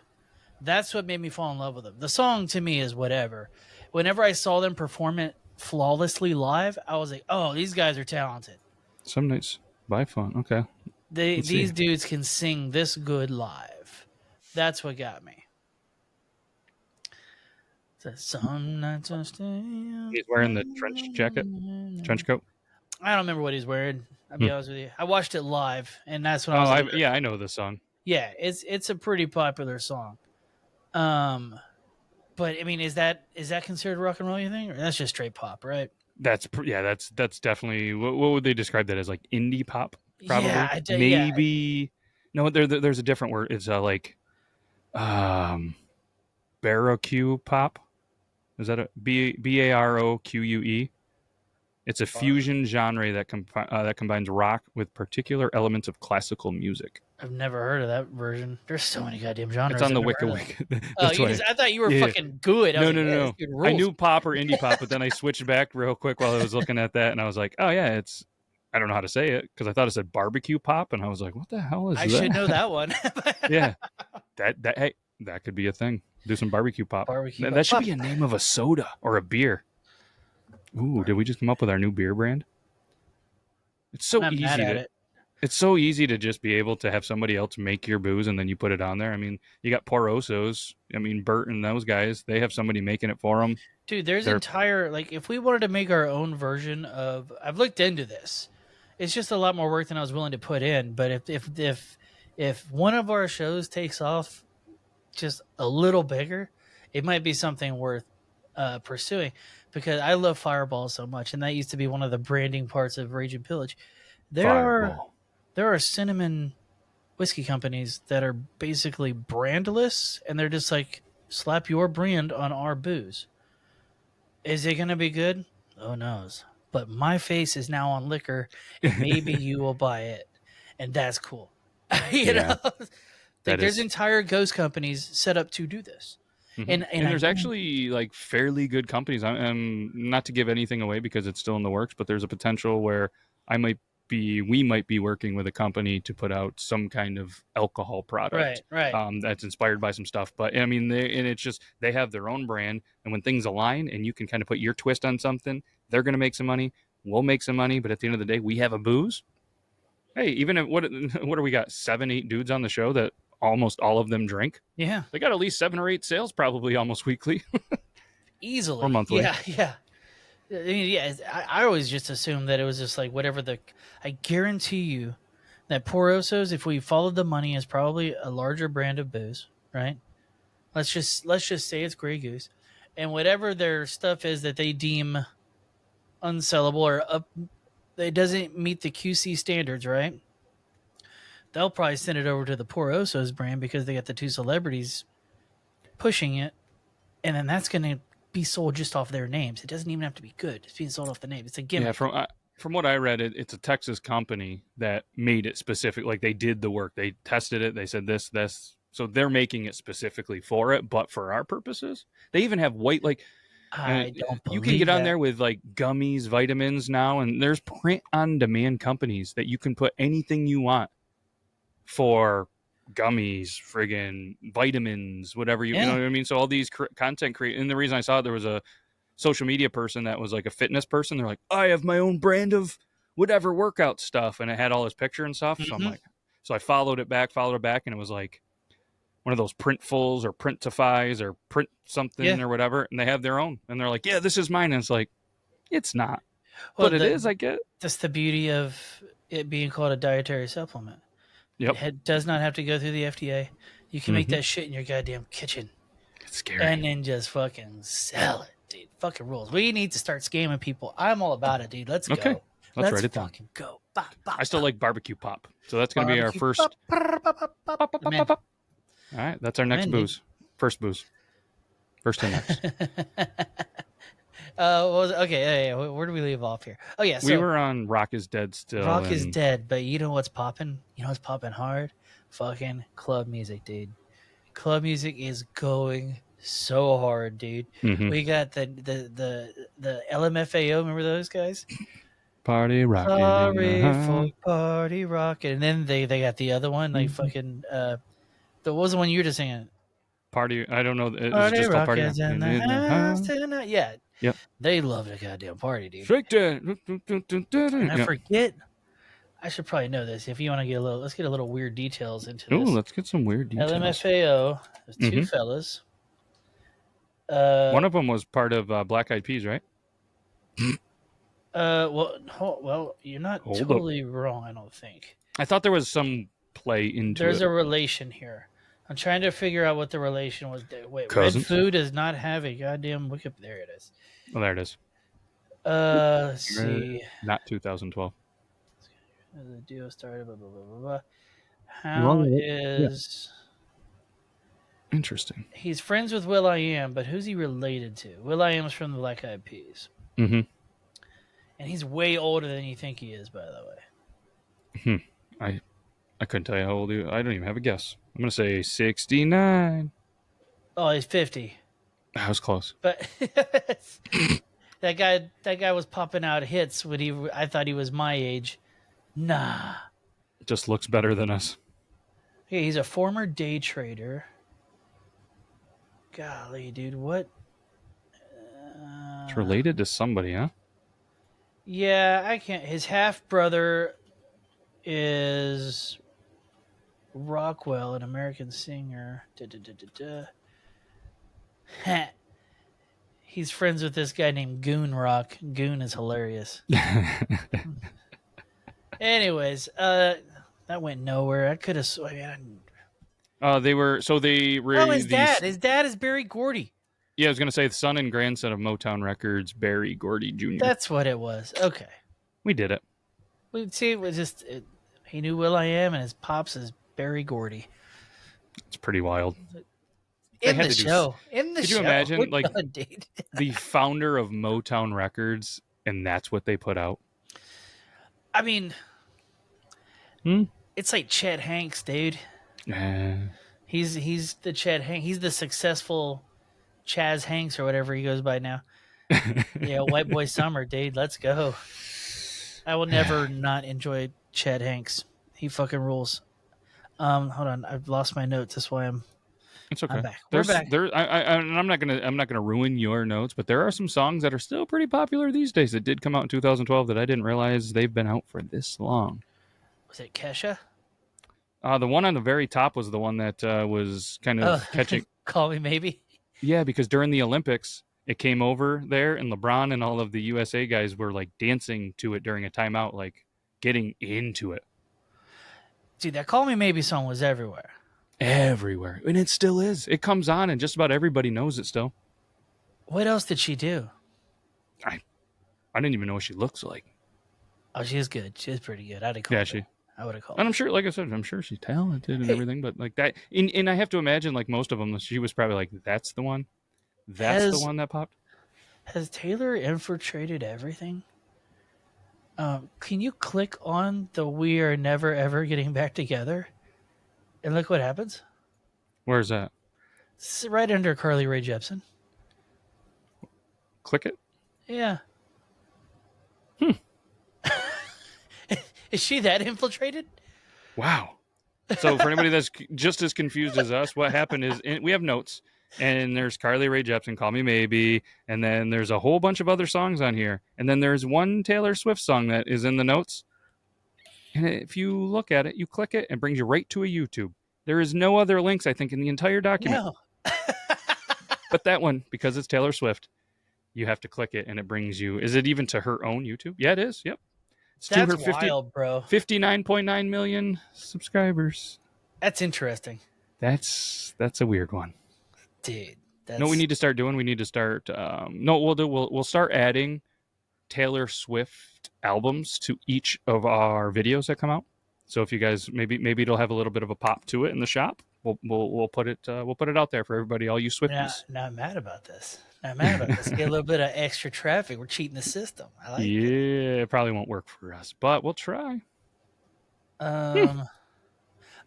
that's what made me fall in love with them. The song to me is whatever. Whenever I saw them perform it flawlessly live, I was like, oh, these guys are talented. Some Nights by Fun. Okay. These dudes can sing this good live. That's what got me. So some nights I stay. He's wearing the trench coat. I don't remember what he's wearing. I'll be honest with you. I watched it live, and that's when I was like, I know this song. Yeah, it's a pretty popular song. But I mean, is that considered rock and roll? You think, or that's just straight pop, right? That's definitely what would they describe that as? Like indie pop, probably. Yeah, maybe. No, there's a different word. It's like Baroque pop. Is that a Baroque? It's a fusion genre that combines rock with particular elements of classical music. I've never heard of that version. There's so many goddamn It's genres on I've the never Wicca heard of. Wicca. Oh, That's why. I thought you were Yeah. fucking good. I was No, like, no, yeah, this no, dude no. I rules. knew pop or indie pop, but then I switched back real quick while I was looking at that, and I was like, oh yeah, it's. I don't know how to say it because I thought it said barbecue pop, and I was like, what the hell is I that? should know that one. Yeah, hey, that could be a thing. Do some barbecue pop. Barbecue That should pop. be a name of a soda or a beer. Ooh, did we just come up with our new beer brand? It's so I'm mad easy at to. it. It's so easy to just be able to have somebody else make your booze and then you put it on there. I mean, you got Porosos. I mean, Bert and those guys, they have somebody making it for them. Dude, there's They're entire like if we wanted to make our own version of I've looked into this. It's just a lot more work than I was willing to put in, but if one of our shows takes off just a little bigger, it might be something worth pursuing because I love Fireball so much and that used to be one of the branding parts of Rage and Pillage. There are Fireball. there are cinnamon whiskey companies that are basically brandless and they're just like slap your brand on our booze. Is it going to be good? Who knows? But my face is now on liquor, and maybe you will buy it, and that's cool. you Yeah, know, like that there's is. entire ghost companies set up to do this, Mhm. and And I there's don't. actually like fairly good companies. I'm not to give anything away because it's still in the works, but there's a potential where we might be working with a company to put out some kind of alcohol Right, product right. that's inspired by some stuff. But I mean, it's just they have their own brand, and when things align and you can kind of put your twist on something, they're going to make some money. We'll make some money, but at the end of the day, we have a booze. Hey, even if what do we got? 7, 8 dudes on the show that almost all of them drink. Yeah, They got at least 7 or 8 sales probably almost weekly or easily. monthly. Yeah, yeah. I mean, yeah. I always just assumed that it was just like whatever the. I guarantee you that Porosos, if we followed the money, is probably a larger brand of booze, right? Let's just say it's Grey Goose, and whatever their stuff is that they deem unsellable or up, it doesn't meet the QC standards, right? They'll probably send it over to the Poor Osos brand because they got the two celebrities pushing it, and then that's going to be sold just off their names. It doesn't even have to be good. It's being sold off the name. It's a Yeah, gimmick. from what I read, it's a Texas company that made it specific. Like they did the work, they tested it, they said this, so they're making it specifically for it. But for our purposes, they even have white like I don't you can get believe on that. there with like gummies, vitamins now, and there's print on demand companies that you can put anything you want for gummies, friggin' vitamins, whatever you know Yeah. what I mean. So all these content create, and the reason I saw it, there was a social media person that was like a fitness person. They're like, I have my own brand of whatever workout stuff, and it had all his picture and stuff. So I'm Hmm. like, so I followed it back, and it was like one of those printfuls or printifies or print Yeah. something or whatever, and they have their own, and they're like, yeah, this is mine, and it's like, it's not, Well, but it is. I get it. that's the beauty of it being called a dietary supplement. Yep. It does not have to go through the FDA. You can make Mm-hmm. that shit in your goddamn kitchen It's scary. and then just fucking sell it, dude. Fucking rules. We need to start scamming people. I'm all about it, dude. Let's Okay, go. let's write it down. Fucking go. Bop, bop, I still bop. like barbecue pop, so that's going to be our Barbecue. first. Bop, brr, bop, bop, bop. Pop, pop, pop, Man. pop, pop. All right, that's our next Man, dude. booze. First booze. First and next. What was it? Okay, yeah, where do we leave off here? Oh yeah, so We were on Rock is Dead still. Rock is and dead, but you know what's popping? You know what's popping hard? Fucking club music, dude. Club music is going so hard, dude. Mhm. We got the LMFAO. Remember those guys? Party rocking. Sorry for party rocking. And then they got the other one, like Mhm. fucking what was the one you were just singing? Party. I don't know. Is it Party just called Party rockers in Rocking? the house tonight. Yeah. Yep. They love the goddamn party, dude. Shake that. And I Yep. forget. I should probably know this. If you want to get a little, let's get a little weird details into Ooh, this. let's get some weird details. LMFAO. There's two Mhm. fellas. One of them was part of Black Eyed Peas, right? Well, you're not Hold up. totally wrong. I don't think I thought there was some play into there's it. a relation here. I'm trying to figure out what the relation was. Wait, Cousins? Red Food does not have a goddamn Wiki. There it is. Oh, there it is. Let's see. Not 2012. The duo started. Blah blah blah blah blah. Wrong How with it. is Interesting. He's friends with will.i.am, but who's he related to? will.i.am's from the Black Eyed Peas. Mm-hmm. And he's way older than you think he is, by the way. I couldn't tell you how old he is. I don't even have a guess. I'm going to say 69. Oh, he's 50. That was close. But that guy was popping out hits when I thought he was my age. Nah. Just looks better than us. Okay, he's a former day trader. Golly, dude, what? It's related to somebody, huh? Yeah, I can't. His half brother is Rockwell, an American singer. He's friends with this guy named Goon Rock. Goon is hilarious. Anyways, that went nowhere. I could have. They were Oh, his dad. His dad is Barry Gordy. Yeah, I was gonna say the son and grandson of Motown Records, Barry Gordy Jr. That's what it was. Okay. We did it. We see. It was just he knew will.i.am, and his pops is Barry Gordy. It's pretty wild. In the show. Could you imagine, like, the founder of Motown Records, and that's what they put out? I mean, it's like Chet Hanks, dude. He's the Chet Hanks. He's the successful Chaz Hanks or whatever he goes by now. Yeah, White Boy Summer, dude. Let's go. I will never not enjoy Chet Hanks. He fucking rules. Hold on, I've lost my notes. That's why It's okay. I'm back. We're back. I'm not gonna ruin your notes, but there are some songs that are still pretty popular these days that did come out in 2012 that I didn't realize they've been out for this long. Was it Kesha? The one on the very top was the one that was kind of catching. Call Me Maybe. Yeah, because during the Olympics, it came over there, and LeBron and all of the USA guys were like dancing to it during a timeout, like getting into it. Dude, that Call Me Maybe song was everywhere. Everywhere. And it still is. It comes on, and just about everybody knows it still. What else did she do? I didn't even know what she looks like. Oh, she is good. She is pretty good. I would have called. And I'm sure, like I said, I'm sure she's talented and everything, but like that, and I have to imagine, like most of them, she was probably like, that's the one. That's the one that popped. Has Taylor infiltrated everything? Can you click on the "We Are Never Ever Getting Back Together" and look what happens? Where's that? It's right under Carly Rae Jepsen. Click it. Yeah. Is she that infiltrated? Wow. So for anybody that's just as confused as us, what happened is we have notes, and there's Carly Rae Jepsen, Call Me Maybe, and then there's a whole bunch of other songs on here, and then there's one Taylor Swift song that is in the notes. And if you look at it, you click it, and it brings you right to a YouTube. There is no other links, I think, in the entire document. No. But that one, because it's Taylor Swift, you have to click it, and it brings you. Is it even to her own YouTube? Yeah, it is. Yep. It's That's to her wild, bro. 59.9 million subscribers. That's interesting. That's a weird one. Dude. No, we need to start doing. We need to start. We'll start adding Taylor Swift albums to each of our videos that come out. So if you guys maybe it'll have a little bit of a pop to it in the shop. We'll put it out there for everybody, all you Swifties. Now I'm mad about this. Get a little bit of extra traffic. We're cheating the system. I like it. Yeah, it probably won't work for us, but we'll try.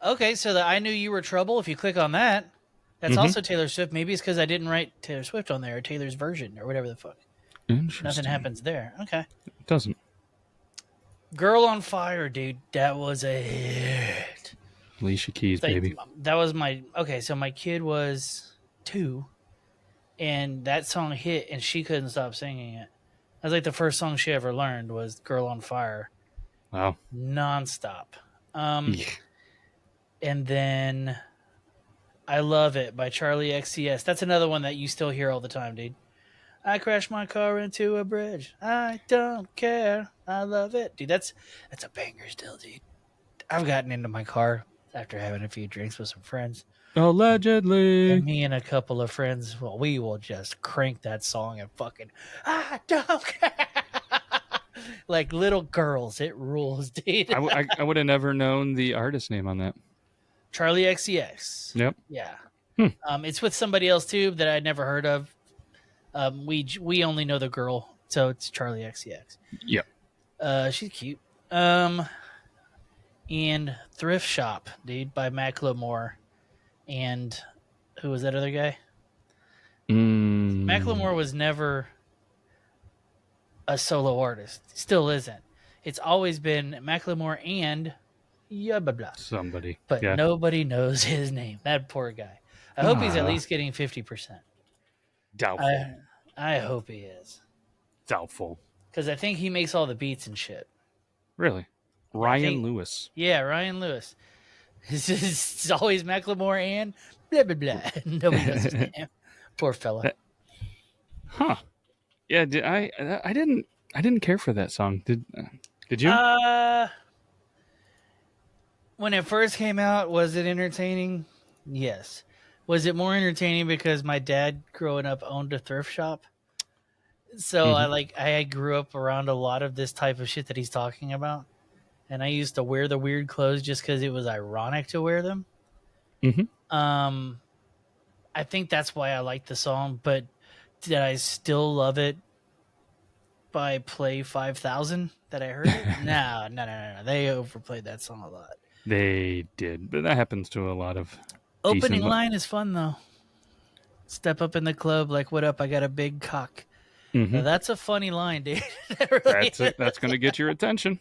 Okay, so the I Knew You Were Trouble, if you click on that, that's also Taylor Swift. Maybe it's because I didn't write Taylor Swift on there, or Taylor's version, or whatever the fuck. Nothing happens there. Okay. It doesn't. Girl on Fire, dude. That was a hit. Alicia Keys, baby. That was so my kid was 2, and that song hit, and she couldn't stop singing it. That was like the first song she ever learned was Girl on Fire. Wow. Nonstop. And then I Love It by Charlie XCX. That's another one that you still hear all the time, dude. I crashed my car into a bridge. I don't care. I love it. Dude, that's a banger still, dude. I've gotten into my car after having a few drinks with some friends. Allegedly. And me and a couple of friends, well, we will just crank that song and fucking, I don't care. Like little girls. It rules, dude. I would have never known the artist name on that. Charlie XCX. Yep. Yeah. It's with somebody else too that I'd never heard of. We only know the girl, so it's Charlie XCX. Yep. She's cute. And Thrift Shop, dude, by Macklemore. And who was that other guy? Macklemore was never a solo artist. Still isn't. It's always been Macklemore and blah blah blah. Somebody. But Yeah. nobody knows his name. That poor guy. I hope he's at least getting 50%. Doubtful. I hope he is. Doubtful. Because I think he makes all the beats and shit. Really? Ryan Lewis. Yeah, Ryan Lewis. It's always Macklemore and blah blah blah. Nobody knows his name. Poor fella. Huh. Yeah, I didn't care for that song. Did you? When it first came out, was it entertaining? Yes. Was it more entertaining because my dad growing up owned a thrift shop? So I grew up around a lot of this type of shit that he's talking about. And I used to wear the weird clothes just because it was ironic to wear them. I think that's why I like the song, but did I still love it by Play 5000 that I heard it? No. They overplayed that song a lot. They did, but that happens to a lot of Opening line is fun though. Step up in the club like, what up? I got a big cock. Now, that's a funny line, dude. That's going to get your attention.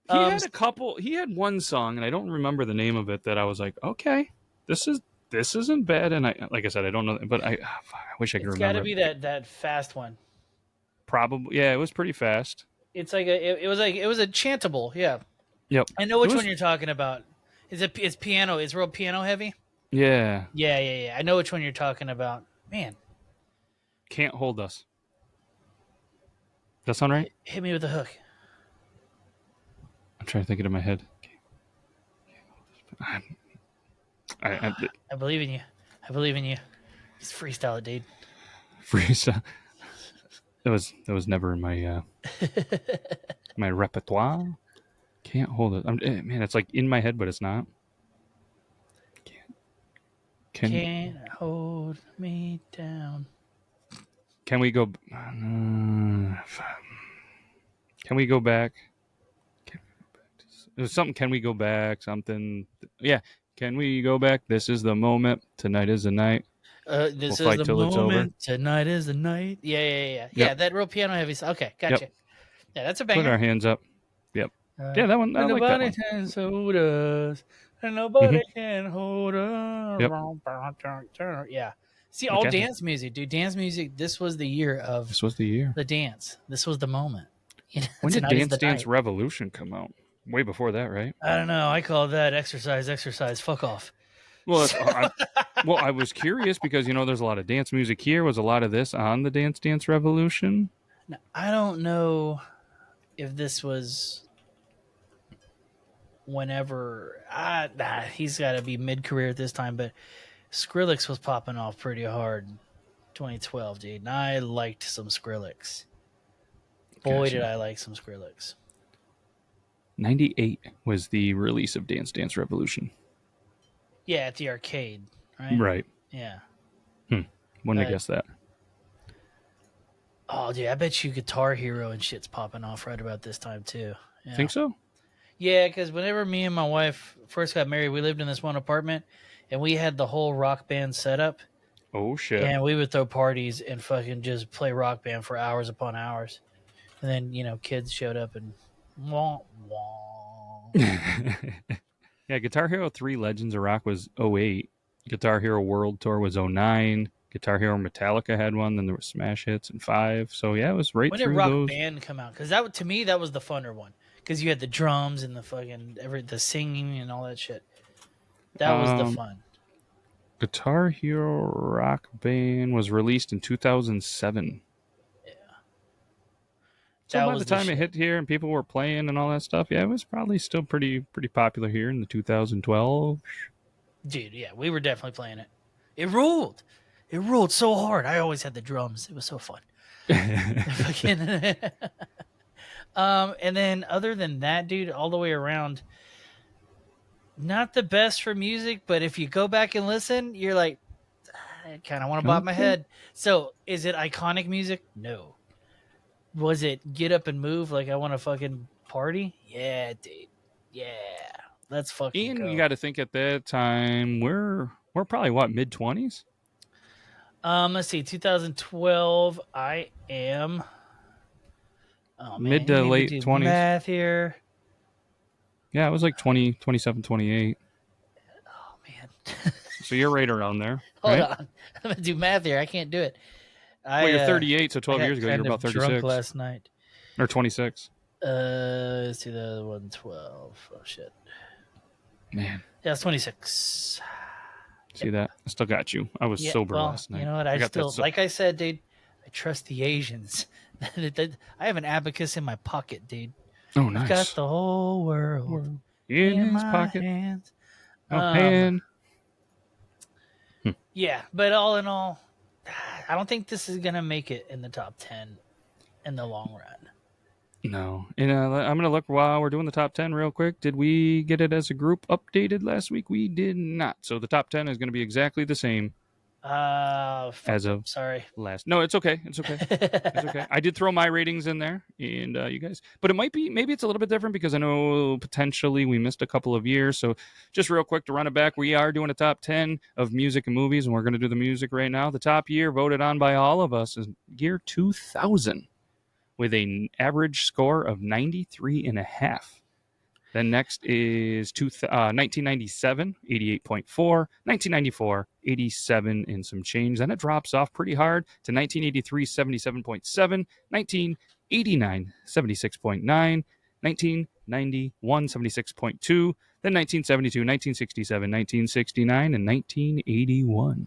He had one song, and I don't remember the name of it, that I was like, okay, this isn't bad. And like I said, I don't know, but I wish I could remember. It's got to be that fast one. Probably, yeah, it was pretty fast. It's like it was a chantable, yeah. Yep. I know which one you're talking about. It's piano. It's real piano heavy. Yeah. Yeah. I know which one you're talking about. Man. Can't Hold Us. Does that sound right? Hit me with a hook. I'm trying to think it in my head. I believe in you. I believe in you. Just freestyle it, dude. Freestyle. That was never in my my repertoire. Can't hold it. Man, it's like in my head, but it's not. Can't hold me down. Can we go? Can we go back? It was something. Can we go back? Something. Yeah. Can we go back? This is the moment. Tonight is the night. This is the moment. Tonight is the night. Yeah. Yeah, that real piano heavy. Okay, gotcha. Yep. Yeah, that's a banger. Put our hands up. Yep. Yeah, that one. I like that one. Can hold us, and nobody can hold us. Yep. Yeah. See, all dance music, dude. Dance music. This was the year of. This was the year. The dance. This was the moment. You know, when did Dance Revolution come out? Way before that, right? I don't know. I call that exercise. Fuck off. Well, I was curious because, there's a lot of dance music here. Was a lot of this on the Dance Revolution? Now, I don't know if this was whenever. He's got to be mid-career at this time, but Skrillex was popping off pretty hard in 2012, dude. And I liked some Skrillex. Boy, Gotcha. did I like some Skrillex. 98 was the release of Dance Revolution. Yeah, at the arcade, right? Right. Yeah. Wouldn't have guessed that. Oh, dude, I bet you Guitar Hero and shit's popping off right about this time, too. Yeah. Think so? Yeah, because whenever me and my wife first got married, we lived in this one apartment, and we had the whole Rock Band setup. Oh, shit. And we would throw parties and fucking just play Rock Band for hours upon hours. And then, kids showed up and wah, wah. Yeah, Guitar Hero 3 Legends of Rock was 08. Guitar Hero World Tour was 09. Guitar Hero Metallica had one. Then there was Smash Hits in 5. So, yeah, it was right when through did Rock those. Band come out? Because to me, that was the funner one. Because you had the drums and the fucking the singing and all that shit. That was the fun. Guitar Hero Rock Band was released in 2007. Yeah. So by the time it hit here and people were playing and all that stuff, yeah, it was probably still pretty popular here in the 2012. Dude, yeah, we were definitely playing it. It ruled. It ruled so hard. I always had the drums. It was so fun. And then other than that, dude, all the way around, Not the best for music, but if you go back and listen, you're like, I kind of want to bob my Okay. head. So, is it iconic music? No. Was it get up and move like I want to fucking party? Yeah, dude. Yeah. Let's fucking And you go. got to think at that time we're probably what, mid-20s? Let's see. 2012. I am. Oh Mid man, you to made me late do 20s. math here. Yeah, it was like 20, 27, 28. Oh man. So you're right around there, Hold right? on. I'm gonna do math here. I can't do it. Well, I you're uh 38, so I 12 got years ago you were kind about of drunk 36 last night. or 26. Let's do the 112. Oh shit. Man, Yeah, it's 26. see that? I still got you. I was Yeah, sober well, last you night. know what? I I got that. still, like I said, dude, I trust the Asians. I have an abacus in my pocket, dude. Oh, I've got nice. the whole world In in his my pocket. hands. Oh, hand. Yeah, but all in all, I don't think this is gonna make it in the top 10 in the long run. No. And I'm going to look while we're doing the top 10 real quick. Did we get it as a group updated last week? We did not. So the top 10 is going to be exactly the same as Fucked up. of Sorry. last. No, it's okay. It's okay. It's okay. I did throw my ratings in there, and you guys, but it might be, maybe it's a little bit different because I know potentially we missed a couple of years. So just real quick to run it back, we are doing a top 10 of music and movies, and we're going to do the music right now. The top year voted on by all of us is year 2000 with an average score of 93.5. Then next is 1997, 88.4, 1994, 87 and some change. Then it drops off pretty hard to 1983, 77.7, 1989, 76.9, 1991, 76.2, then 1972, 1967, 1969, and 1981.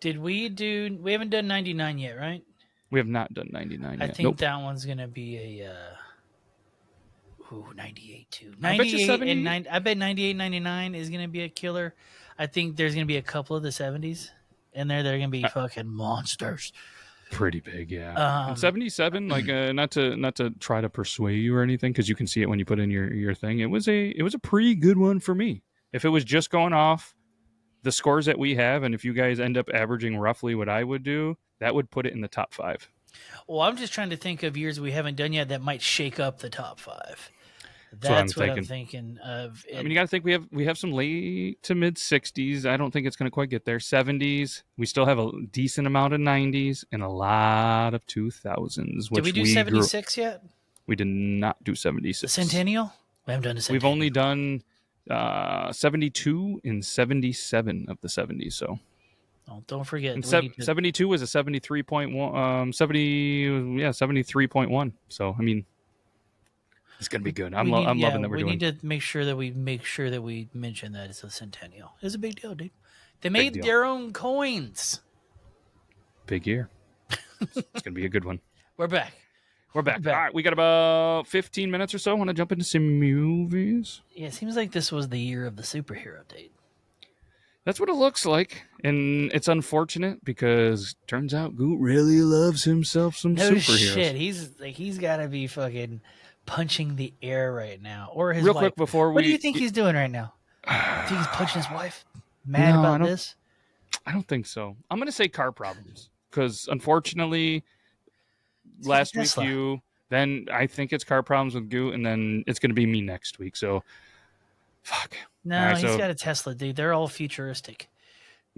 Did we do? We haven't done 99 yet, right? We have not done 99 I yet. think Nope. that one's gonna be a. 98 too. I bet you 98 70. and 9. I bet 98, 99 is gonna be a killer. I think there's gonna be a couple of the 70s in there. They're gonna be fucking monsters. Pretty big, yeah. And Um, 77, like not to try to persuade you or anything, because you can see it when you put in your thing. It was a pretty good one for me. If it was just going off the scores that we have, and if you guys end up averaging roughly what I would do, that would put it in the top 5. well, I'm just trying to think of years we haven't done yet that might shake up the top 5. That's That's what I'm thinking of. I mean, you got to think we have some late to mid 60s. I don't think it's going to quite get there. 70s. We still have a decent amount of 90s and a lot of 2000s. Did Which we do 76 yet? We did not do The 76. Centennial? We haven't done the Centennial. We've only done 72 and 77 of the 70s. So don't forget. and 72 was a 73.1. 73.1. So I mean, it's gonna be good. I'm loving that we're doing. We need to make sure that we mention that it's a Centennial. It's a big deal, dude. They made their own coins. Big year. It's gonna be a good one. We're back. All right, we got about 15 minutes or so. Want to jump into some movies? Yeah, it seems like this was the year of the superhero, dude. That's what it looks like, and it's unfortunate because turns out Goot really loves himself some No superheroes. shit. He's got to be fucking punching the air right now, or his Real wife. quick before What do you think he's doing right now? You think he's punching his wife? Mad No, about this? I don't think so. I'm gonna say car problems because unfortunately, last week Tesla. you. Then I think it's car problems with Goot, and then it's gonna be me next week. So, fuck. No, All right, he's so- got a Tesla, dude. They're all futuristic.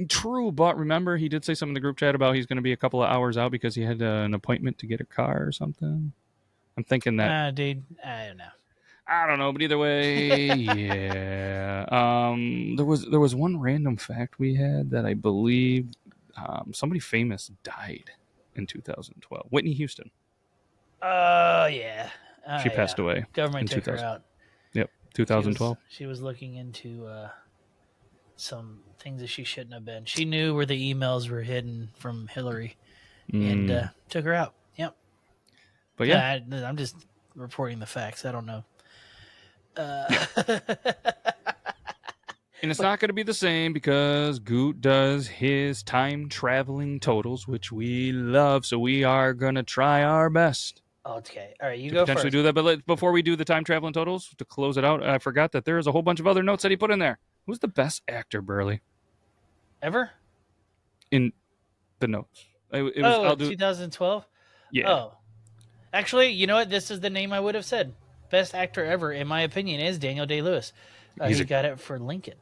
True, but remember he did say something in the group chat about he's going to be a couple of hours out because he had an appointment to get a car or something. I'm thinking that Dude, I don't know. I don't know, but either way, yeah. There was one random fact we had that I believe somebody famous died in 2012. Whitney Houston. Oh yeah. She passed away. Government in took her 2000. out. Yep, 2012. She was looking into some things that she shouldn't have been. She knew where the emails were hidden from Hillary and took her out. Yep. But yeah, I'm just reporting the facts. I don't know. and it's not going to be the same because Goot does his time traveling totals, which we love. So we are going to try our best Okay. All right, you to go potentially first. do that. But before we do the time traveling totals, to close it out, I forgot that there is a whole bunch of other notes that he put in there. Who's the best actor, Burley, Ever? in the notes? It was. Oh, I'll do. 2012? Yeah, Oh. Actually, you know what? This is the name I would have said. Best actor ever, in my opinion, is Daniel Day-Lewis. he's He a. got it for Lincoln.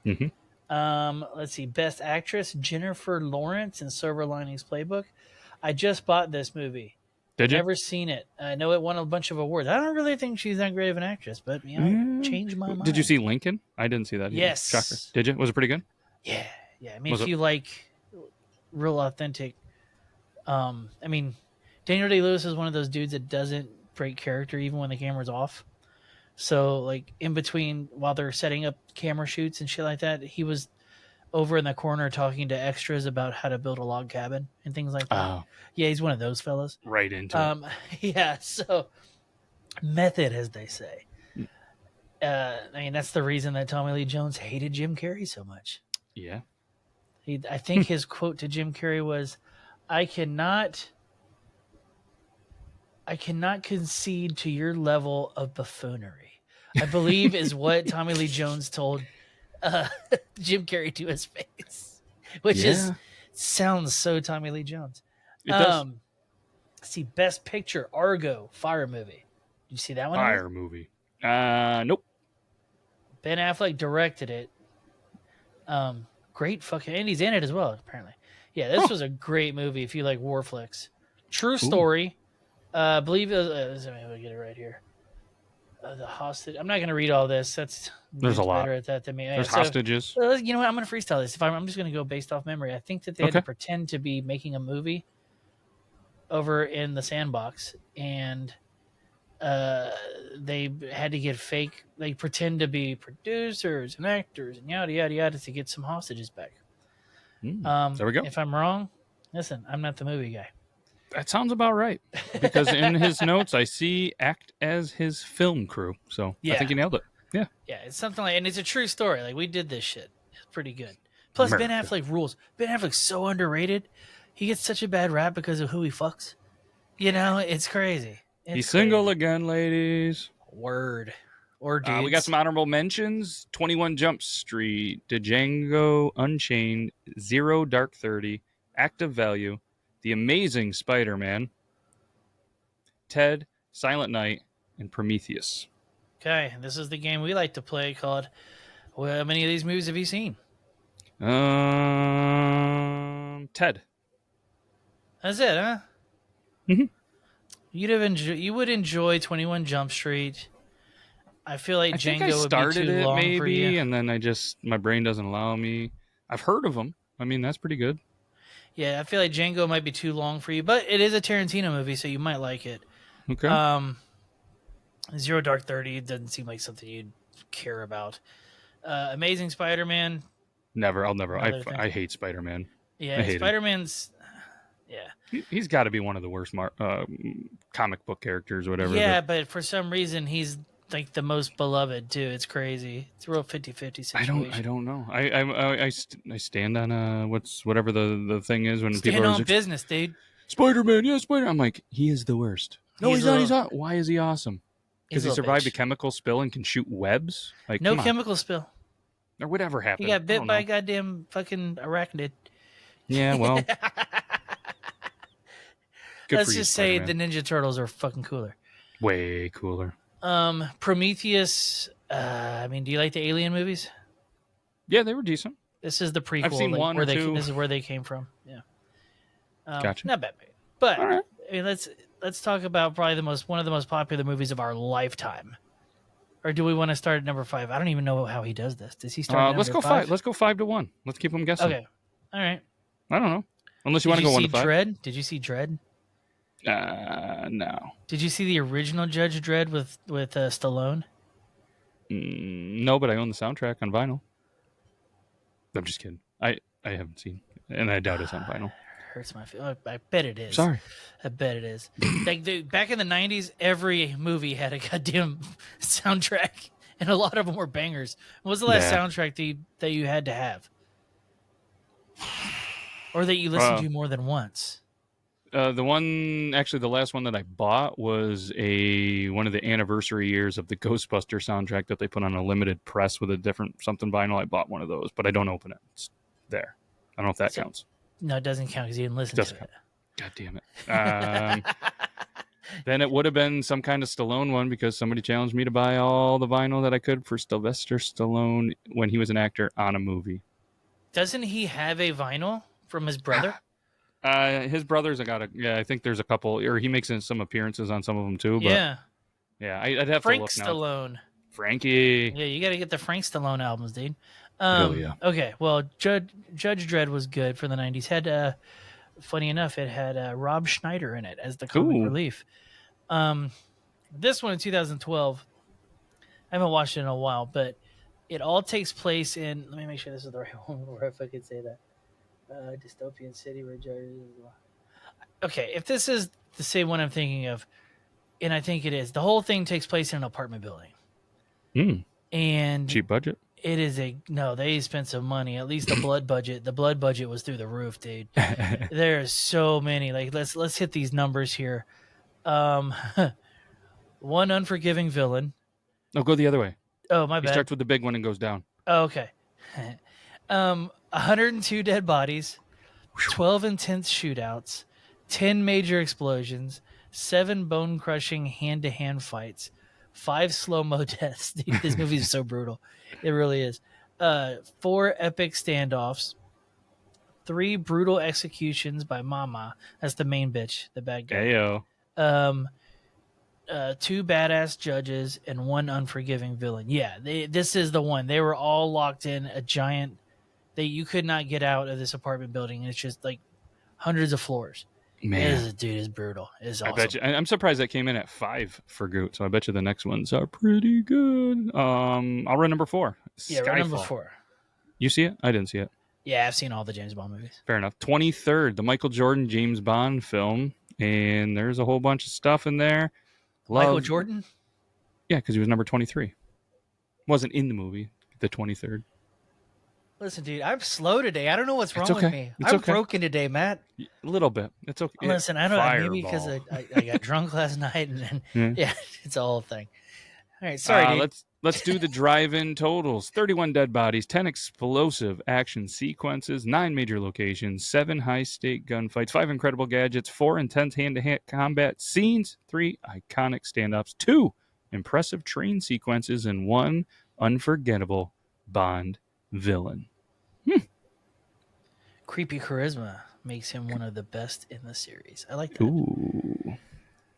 Mm-hmm. Let's see. Best actress, Jennifer Lawrence in Silver Linings Playbook. I just bought this movie. Did you? Never seen it. I know it won a bunch of awards. I don't really think she's that great of an actress, but changed my mind. Did you see Lincoln? I didn't see that either. Yes. Shocker. Did you? Was it pretty good? Yeah, yeah. I mean, Was if it? you like real authentic, I mean, Daniel Day Lewis is one of those dudes that doesn't break character even when the camera's off. So, like in between while they're setting up camera shoots and shit like that, he was over in the corner talking to extras about how to build a log cabin and things like that. Oh, Yeah, he's one of those fellas. right into it. Yeah. So, method, as they say. Mm. I mean, that's the reason that Tommy Lee Jones hated Jim Carrey so much. Yeah. I think his quote to Jim Carrey was, "I cannot concede to your level of buffoonery." I believe is what Tommy Lee Jones told Jim Carrey to his face, which is sounds so Tommy Lee Jones. It does. Let's see, Best Picture, Argo, fire movie. Did you see that one? Fire movie. Nope. Ben Affleck directed it. Great fucking, and he's in it as well, apparently. Yeah, this was a great movie if you like war flicks. True story. I believe it was, let me get it right here. The hostage. I'm not going to read all this. There's a lot better at that than me. There's hostages. You know what? I'm going to freestyle this. I'm just going to go based off memory. I think that they had to pretend to be making a movie over in the sandbox, and they had to get fake. They pretend to be producers and actors and yada yada yada to get some hostages back. There we go. If I'm wrong, listen, I'm not the movie guy. That sounds about right. Because in his notes, I see act as his film crew. So I think you nailed it. Yeah. Yeah, it's something like, and it's a true story. Like, we did this shit. It's pretty good. Plus, Ben Affleck rules. Ben Affleck's so underrated. He gets such a bad rap because of who he fucks. You know, it's crazy. He's single again, ladies. Word. Or dudes. We got some honorable mentions. 21 Jump Street, Django Unchained, Zero Dark 30, Active Value, The Amazing Spider-Man, Ted, Silent Night, and Prometheus. Okay, this is the game we like to play called, well, how many of these movies have you seen? Ted. That's it, huh? Mm-hmm. You would enjoy 21 Jump Street. I feel like Django would be too it long maybe, for you. and then my brain doesn't allow me. I've heard of them. I mean, that's pretty good. Yeah, I feel like Django might be too long for you, but it is a Tarantino movie, so you might like it. Okay. Zero Dark 30 doesn't seem like something you'd care about. Amazing Spider-Man. I'll never. I hate Spider-Man. Yeah, Spider-Man's... Yeah. He's got to be one of the worst comic book characters or whatever. Yeah, but for some reason, he's like the most beloved, too. It's crazy. It's a real 50-50 situation. I don't know. I stand on whatever the thing is when people are on business, dude. Spider-Man, yeah, Spider-Man. I'm like, he is the worst. No, he's not. He's not. Why is he awesome? Because he survived a chemical spill and can shoot webs. Like, no chemical spill. Or whatever happened. He got bit by a goddamn fucking arachnid. Yeah, well. Let's just say the Ninja Turtles are fucking cooler. Way cooler. Prometheus. I mean, do you like the Alien movies? Yeah, they were decent. This is the prequel. I've seen one or two. This is where they came from. Yeah. Gotcha. Not bad movie. But right. I mean, let's talk about probably one of the most popular movies of our lifetime. Or do we want to start at number 5? I don't even know how he does this. Does he start at let's number go 5? Let's go 5-1. Let's keep them guessing. Okay. All right. I don't know. Unless you want to go 1 to 5. Did you see Dredd? No. Did you see the original Judge Dredd with Stallone? No, but I own the soundtrack on vinyl. I'm just kidding. I haven't seen, and I doubt it's on vinyl. Hurts my feelings. I bet it is. Sorry. I bet it is. Back in the 90s, every movie had a goddamn soundtrack, and a lot of them were bangers. What was the last soundtrack that you had to have? Or that you listened to more than once? The last one that I bought was one of the anniversary years of the Ghostbuster soundtrack that they put on a limited press with a different something vinyl. I bought one of those, but I don't open it. It's there. I don't know if that counts. No, it doesn't count because you didn't listen Doesn't to count. it. God damn it. Then it would have been some kind of Stallone one because somebody challenged me to buy all the vinyl that I could for Sylvester Stallone when he was an actor on a movie. Doesn't he have a vinyl from his brother? His brothers, I think there's a couple, or he makes some appearances on some of them too. But yeah, I'd have Frank to look now. Stallone. Frankie. Yeah, you got to get the Frank Stallone albums, dude. Hell yeah. Okay, well, Judge Dredd was good for the 90s. Had, funny enough, it had Rob Schneider in it as the comic relief. This one in 2012, I haven't watched it in a while, but it all takes place in, let me make sure this is the right one, or if I could say that. Dystopian city where judges. Okay, if this is the same one I'm thinking of, and I think it is, the whole thing takes place in an apartment building. And cheap budget. It is they spent some money. At least the blood budget. The blood budget was through the roof, dude. There's so many. Like let's hit these numbers here. One unforgiving villain. No, go the other way. Oh, my bad. He starts with the big one and goes down. Oh, okay. 102 dead bodies, 12 intense shootouts, 10 major explosions, 7 bone-crushing hand-to-hand fights, 5 slow-mo deaths. Dude, this movie is so brutal. It really is. 4 epic standoffs, 3 brutal executions by Mama. That's the main bitch, the bad guy. Ayo. 2 badass judges, and 1 unforgiving villain. Yeah, this is the one. They were all locked in a giant... you could not get out of this apartment building. It's just like hundreds of floors. Man, dude, is brutal. It's awesome. I bet you. I'm surprised that came in at 5 for Goot. So I bet you the next ones are pretty good. I'll run number 4. Yeah, run number 4. You see it? I didn't see it. Yeah, I've seen all the James Bond movies. Fair enough. 23rd, the Michael Jordan James Bond film, and there's a whole bunch of stuff in there. Michael Jordan? Yeah, because he was number 23. Wasn't in the movie. The 23rd. Listen, dude, I'm slow today. I don't know what's wrong with me. I'm broken today, Matt. A little bit. It's okay. Listen, I don't know. Maybe because I got drunk last night, and then, yeah, it's a whole thing. All right, sorry, dude. Let's do the drive-in totals. 31 dead bodies, 10 explosive action sequences, 9 major locations, 7 high-stake gunfights, 5 incredible gadgets, 4 intense hand-to-hand combat scenes, 3 iconic standoffs, 2 impressive train sequences, and 1 unforgettable Bond villain. Creepy charisma makes him one of the best in the series. I like that. Ooh,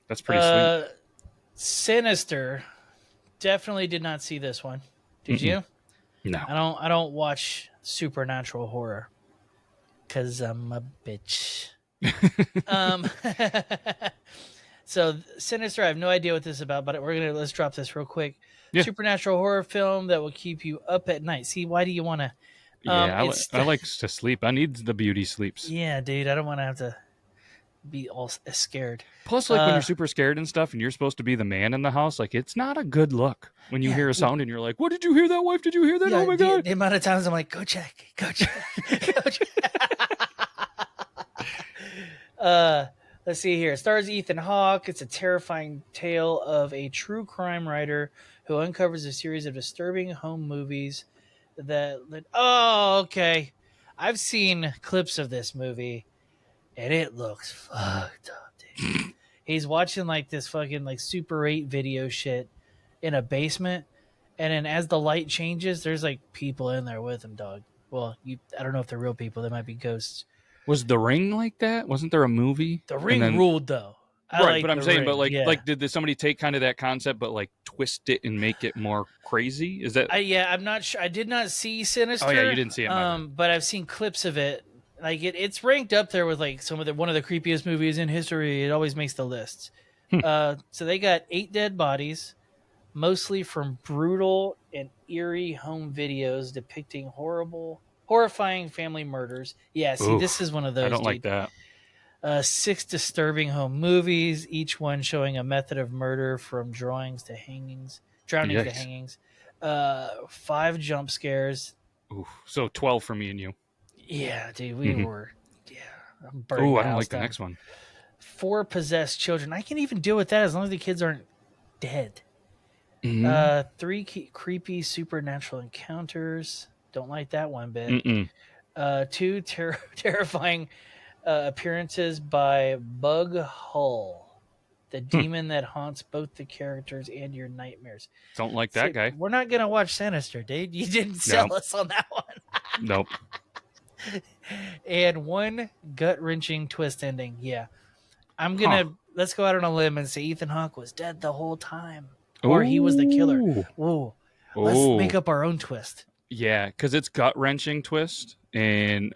that's pretty sweet. Sinister. Definitely did not see this one. Did you? No. I don't watch supernatural horror because I'm a bitch. So Sinister, I have no idea what this is about, but let's drop this real quick. Yeah. Supernatural horror film that will keep you up at night. See, why do you want to? I like to sleep. I need the beauty sleeps. Yeah, dude. I don't want to have to be all scared. Plus, like when you're super scared and stuff, and you're supposed to be the man in the house, like it's not a good look when you hear a sound and you're like, "What did you hear that, wife? Did you hear that? Yeah, oh my god!" The amount of times I'm like, "Go check, go check, go check." Let's see here. It stars Ethan Hawke. It's a terrifying tale of a true crime writer who uncovers a series of disturbing home movies okay. I've seen clips of this movie, and it looks fucked up, dude. He's watching like this fucking like Super 8 video shit in a basement, and then as the light changes, there's like people in there with him, dog. Well, I don't know if they're real people. They might be ghosts. Was The Ring like that? Wasn't there a movie? The Ring ruled though. Right, but I'm saying, but like, did somebody take kind of that concept, but like twist it and make it more crazy? Is that? I'm not sure. I did not see Sinister. Oh yeah, you didn't see it. But I've seen clips of it. Like it's ranked up there with like one of the creepiest movies in history. It always makes the lists. So they got 8 dead bodies, mostly from brutal and eerie home videos depicting horrifying family murders. Yeah, see, this is one of those. I don't like that. 6 disturbing home movies, each one showing a method of murder from drowning to hangings. 5 jump scares. Ooh, so 12 for me and you. Yeah, dude, we were. Yeah, I'm burning. Ooh, I don't like the next one. 4 possessed children. I can even deal with that as long as the kids aren't dead. Mhm. 3 creepy supernatural encounters. Don't like that one bit. Mm-mm. 2 terrifying appearances by Bug Hull, the demon that haunts both the characters and your nightmares. Don't like that See, guy. we're not gonna watch Sinister, dude. You didn't sell No. us on that one. Nope. And 1 gut wrenching twist ending. Yeah, Huh. let's go out on a limb and say Ethan Hawke was dead the whole time, or he was the killer. Ooh. Ooh, let's Oh. make up our own twist. Yeah, because it's gut wrenching twist, and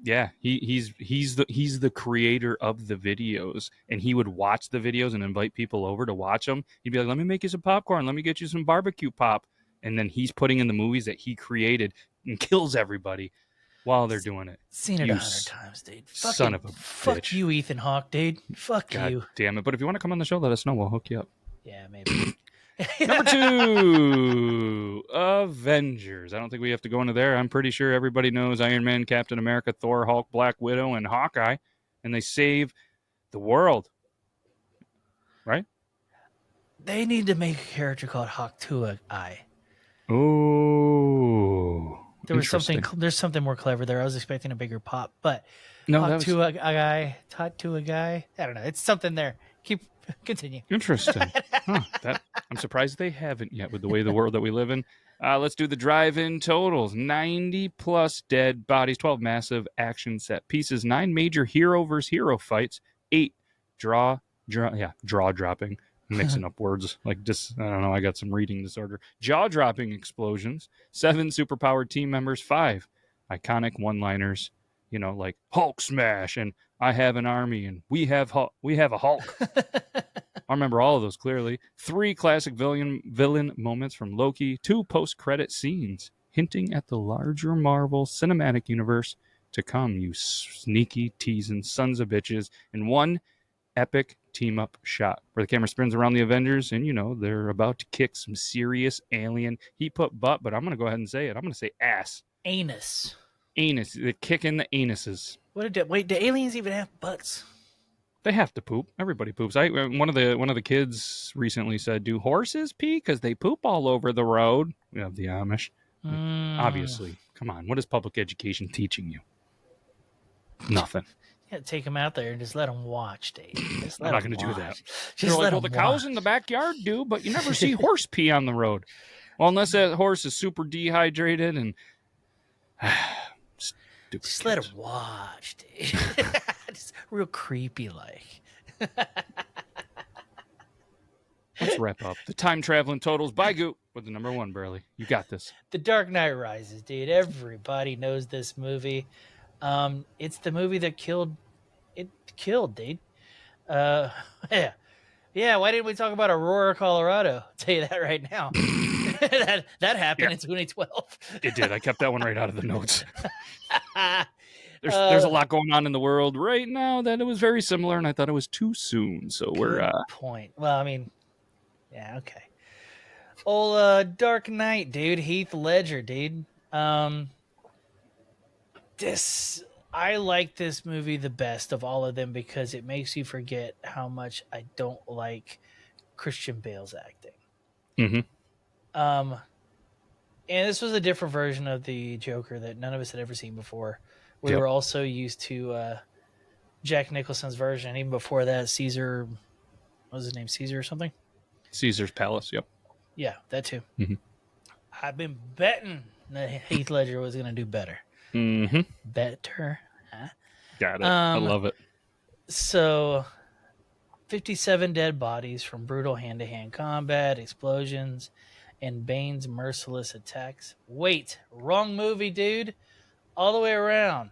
yeah, he's the creator of the videos, and he would watch the videos and invite people over to watch them. He'd be like, "Let me make you some popcorn. Let me get you some barbecue pop," and then he's putting in the movies that he created and kills everybody while they're doing it. Seen it You 100 times, dude. son of a Fuck bitch. you, Ethan Hawke, dude. Fuck God you. damn it! But if you want to come on the show, let us know. We'll hook you up. Yeah, maybe. Number 2, Avengers. I don't think we have to go into there. I'm pretty sure everybody knows Iron Man, Captain America, Thor, Hulk, Black Widow, and Hawkeye, and they save the world. Right? They need to make a character called Hawk Tua Eye. Oh, There's something more clever there. I was expecting a bigger pop, but No, Hawk that was Tua Guy, Tot to a guy. I don't know. It's something there. Continue. interesting. I'm surprised they haven't yet with the way the world that we live in. Let's do the drive-in totals. 90 plus dead bodies, 12 massive action set pieces, 9 major hero versus hero fights, 8 draw dropping. Mixing up words like this. I don't know. I got some reading disorder. Jaw-dropping explosions, 7 superpowered team members, 5 iconic one-liners. You know, like Hulk smash and I have an army and we have a Hulk. I remember all of those clearly. 3 classic villain moments from Loki, 2 post-credit scenes hinting at the larger Marvel Cinematic Universe to come, you sneaky teasing sons of bitches, and 1 epic team-up shot where the camera spins around the Avengers and, you know, they're about to kick some serious alien. He put butt, but I'm going to go ahead and say it. I'm going to say ass. Anus. Anus. They're kicking the anuses. Wait, do aliens even have butts? They have to poop. Everybody poops. One of the kids recently said, "Do horses pee? Because they poop all over the road." We have the Amish. Obviously, come on. What is public education teaching you? Nothing. Yeah, take them out there and just let them watch, Dave. I'm not going to do that. Just They're like, well, the cows in the backyard do, but you never see horse pee on the road. Well, unless that horse is super dehydrated and just let them watch, Dave. Just real creepy like. Let's wrap up the time traveling totals by Goop with the number 1, Burley. You got this. The Dark Knight Rises, dude. Everybody knows this movie. It's the movie that killed, dude. Yeah. Why didn't we talk about Aurora, Colorado? I'll tell you that right now. that happened in 2012. It did. I kept that one right out of the notes. There's a lot going on in the world right now that it was very similar, and I thought it was too soon. So we're point. Well, I mean, yeah, okay. Old Dark Knight, dude. Heath Ledger, dude. I like this movie the best of all of them because it makes you forget how much I don't like Christian Bale's acting. Mm-hmm. And this was a different version of the Joker that none of us had ever seen before. We were also used to Jack Nicholson's version. Even before that, Caesar, what was his name? Caesar or something? Caesar's Palace. Yep. Yeah, that too. Mm-hmm. I've been betting that Heath Ledger was going to do better. Mm-hmm. Better. Huh? Got it. I love it. So, 57 dead bodies from brutal hand-to-hand combat, explosions, and Bane's merciless attacks. Wait, wrong movie, dude. All the way around.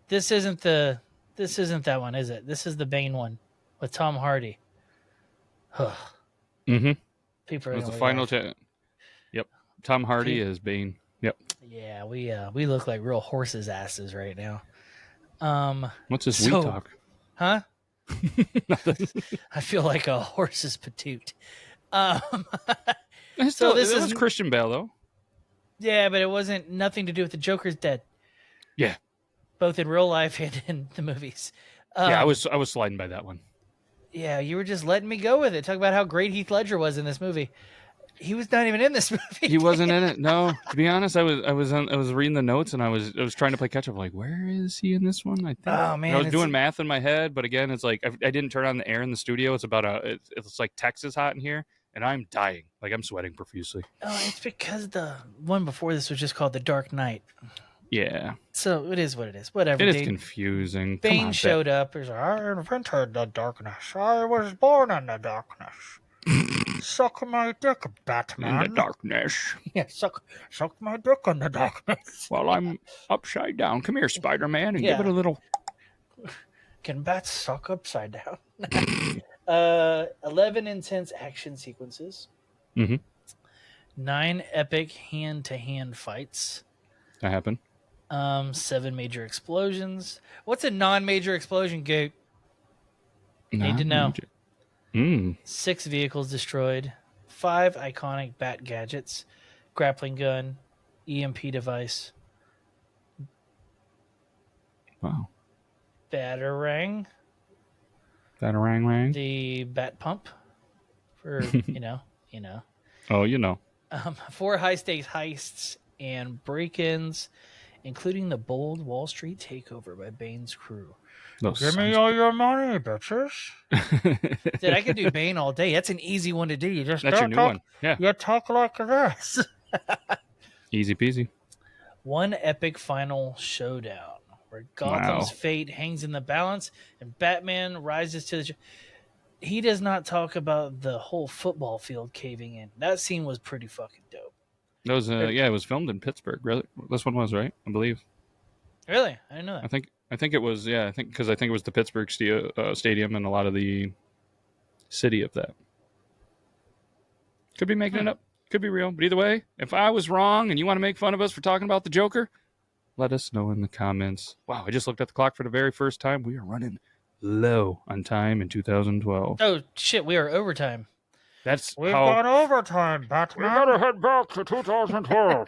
This isn't that one, is it? This is the Bane one with Tom Hardy. Mm-hmm. People are it was the final Yep. Tom Hardy is Bane. Yep. Yeah, we look like real horses' asses right now. What's this we talk? Huh? Nothing. I feel like a horse's patoot. So this is Christian Bale, though. Yeah, but it wasn't nothing to do with the Joker's dead. Yeah. Both in real life and in the movies. Yeah, I was sliding by that one. Yeah, you were just letting me go with it. Talk about how great Heath Ledger was in this movie. He was not even in this movie. He wasn't in it. No, to be honest, I was reading the notes and I was trying to play catch up. Like, where is he in this one? I think. Oh man, I was doing math in my head, but again, it's like I didn't turn on the air in the studio. It's about it's like Texas hot in here, and I'm dying. Like I'm sweating profusely. Oh, it's because the one before this was just called The Dark Knight. Yeah. So it is what it is. Whatever. It is confusing. Bane showed up. He's like, I invented the darkness. I was born in the darkness. Suck my dick, Batman. In the darkness. Yeah, suck my dick in the darkness. While I'm upside down. Come here, Spider-Man, and give it a little... Can bats suck upside down? 11 intense action sequences. Mm-hmm. 9 epic hand-to-hand fights. That happened. 7 major explosions. What's a non-major explosion, Goat? Need to know. 6 vehicles destroyed. 5 iconic bat gadgets. Grappling gun. EMP device. Wow. Batarang. Batarang. The bat pump. For, you know. Oh, you know. 4 high-stakes heists and break-ins, including the bold Wall Street takeover by Bane's crew. Give me all your money, bitches. Dude, I could do Bane all day. That's an easy one to do. You just That's your new one. Yeah. You talk like this. Easy peasy. 1 epic final showdown where Gotham's fate hangs in the balance and Batman rises to the... He does not talk about the whole football field caving in. That scene was pretty fucking dope. That was it was filmed in Pittsburgh. Really? This one was, right? I believe. Really? I didn't know that. I think it was, yeah. I think it was the Pittsburgh stadium and a lot of the city of that. Could be making it up. Could be real. But either way, if I was wrong and you want to make fun of us for talking about the Joker, let us know in the comments. Wow, I just looked at the clock for the very first time. We are running low on time in 2012. Oh shit, we are overtime. We've gone overtime, Batman. We gotta head back to 2012.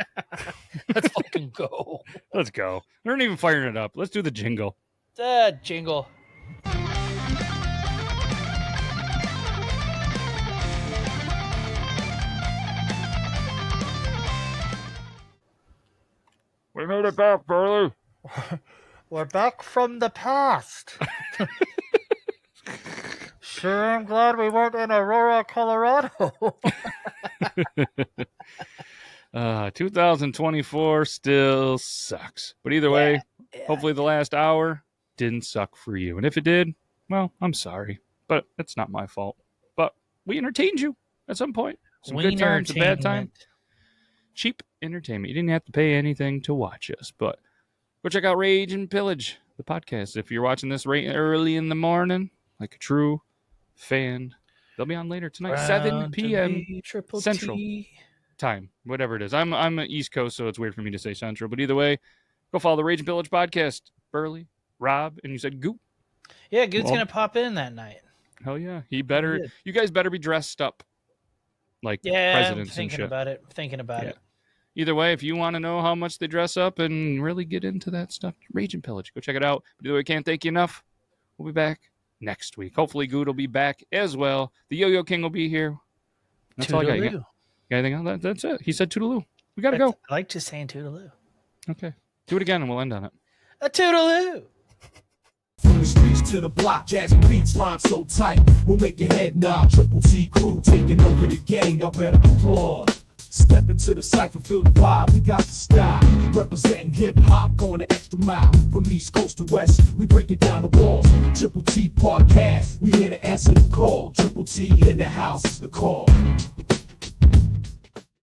Let's fucking go. Let's go. We aren't even firing it up. Let's do the jingle. Jingle. We made it back, Burley. We're back from the past. Sure, I'm glad we weren't in Aurora, Colorado. 2024 still sucks. But either way, hopefully the last hour didn't suck for you. And if it did, well, I'm sorry. But it's not my fault. But we entertained you at some point. Some good times, a bad time. Cheap entertainment. You didn't have to pay anything to watch us. But go check out Rage and Pillage, the podcast. If you're watching this right early in the morning, like a true fan, they'll be on later tonight, 7 p.m. Central time, whatever it is. I'm East Coast, so it's weird for me to say Central. But either way, go follow the Rage and Pillage podcast. Burley, Rob, and you said Goop. Yeah, Goop's gonna pop in that night. Hell yeah, he better. You guys better be dressed up like presidents and shit. Thinking about it. Either way, if you want to know how much they dress up and really get into that stuff, Rage and Pillage, go check it out. But either way, can't thank you enough. We'll be back next week. Hopefully, Good will be back as well. The Yo-Yo King will be here. That's all I got. You got anything else? That's it. He said toodaloo. We got to go. I like just saying toodaloo. Okay. Do it again and we'll end on it. A toodaloo. From the streets to the block, jazzy beats rhyme so tight, we'll make your head nod. Triple T crew taking over the game, y'all better applaud. Step into the cypher, feel the vibe, we got the style. Representing hip-hop, going the extra mile. From east coast to west, we break it down the walls. Triple T podcast, we here to answer the call. Triple T in the house is the call.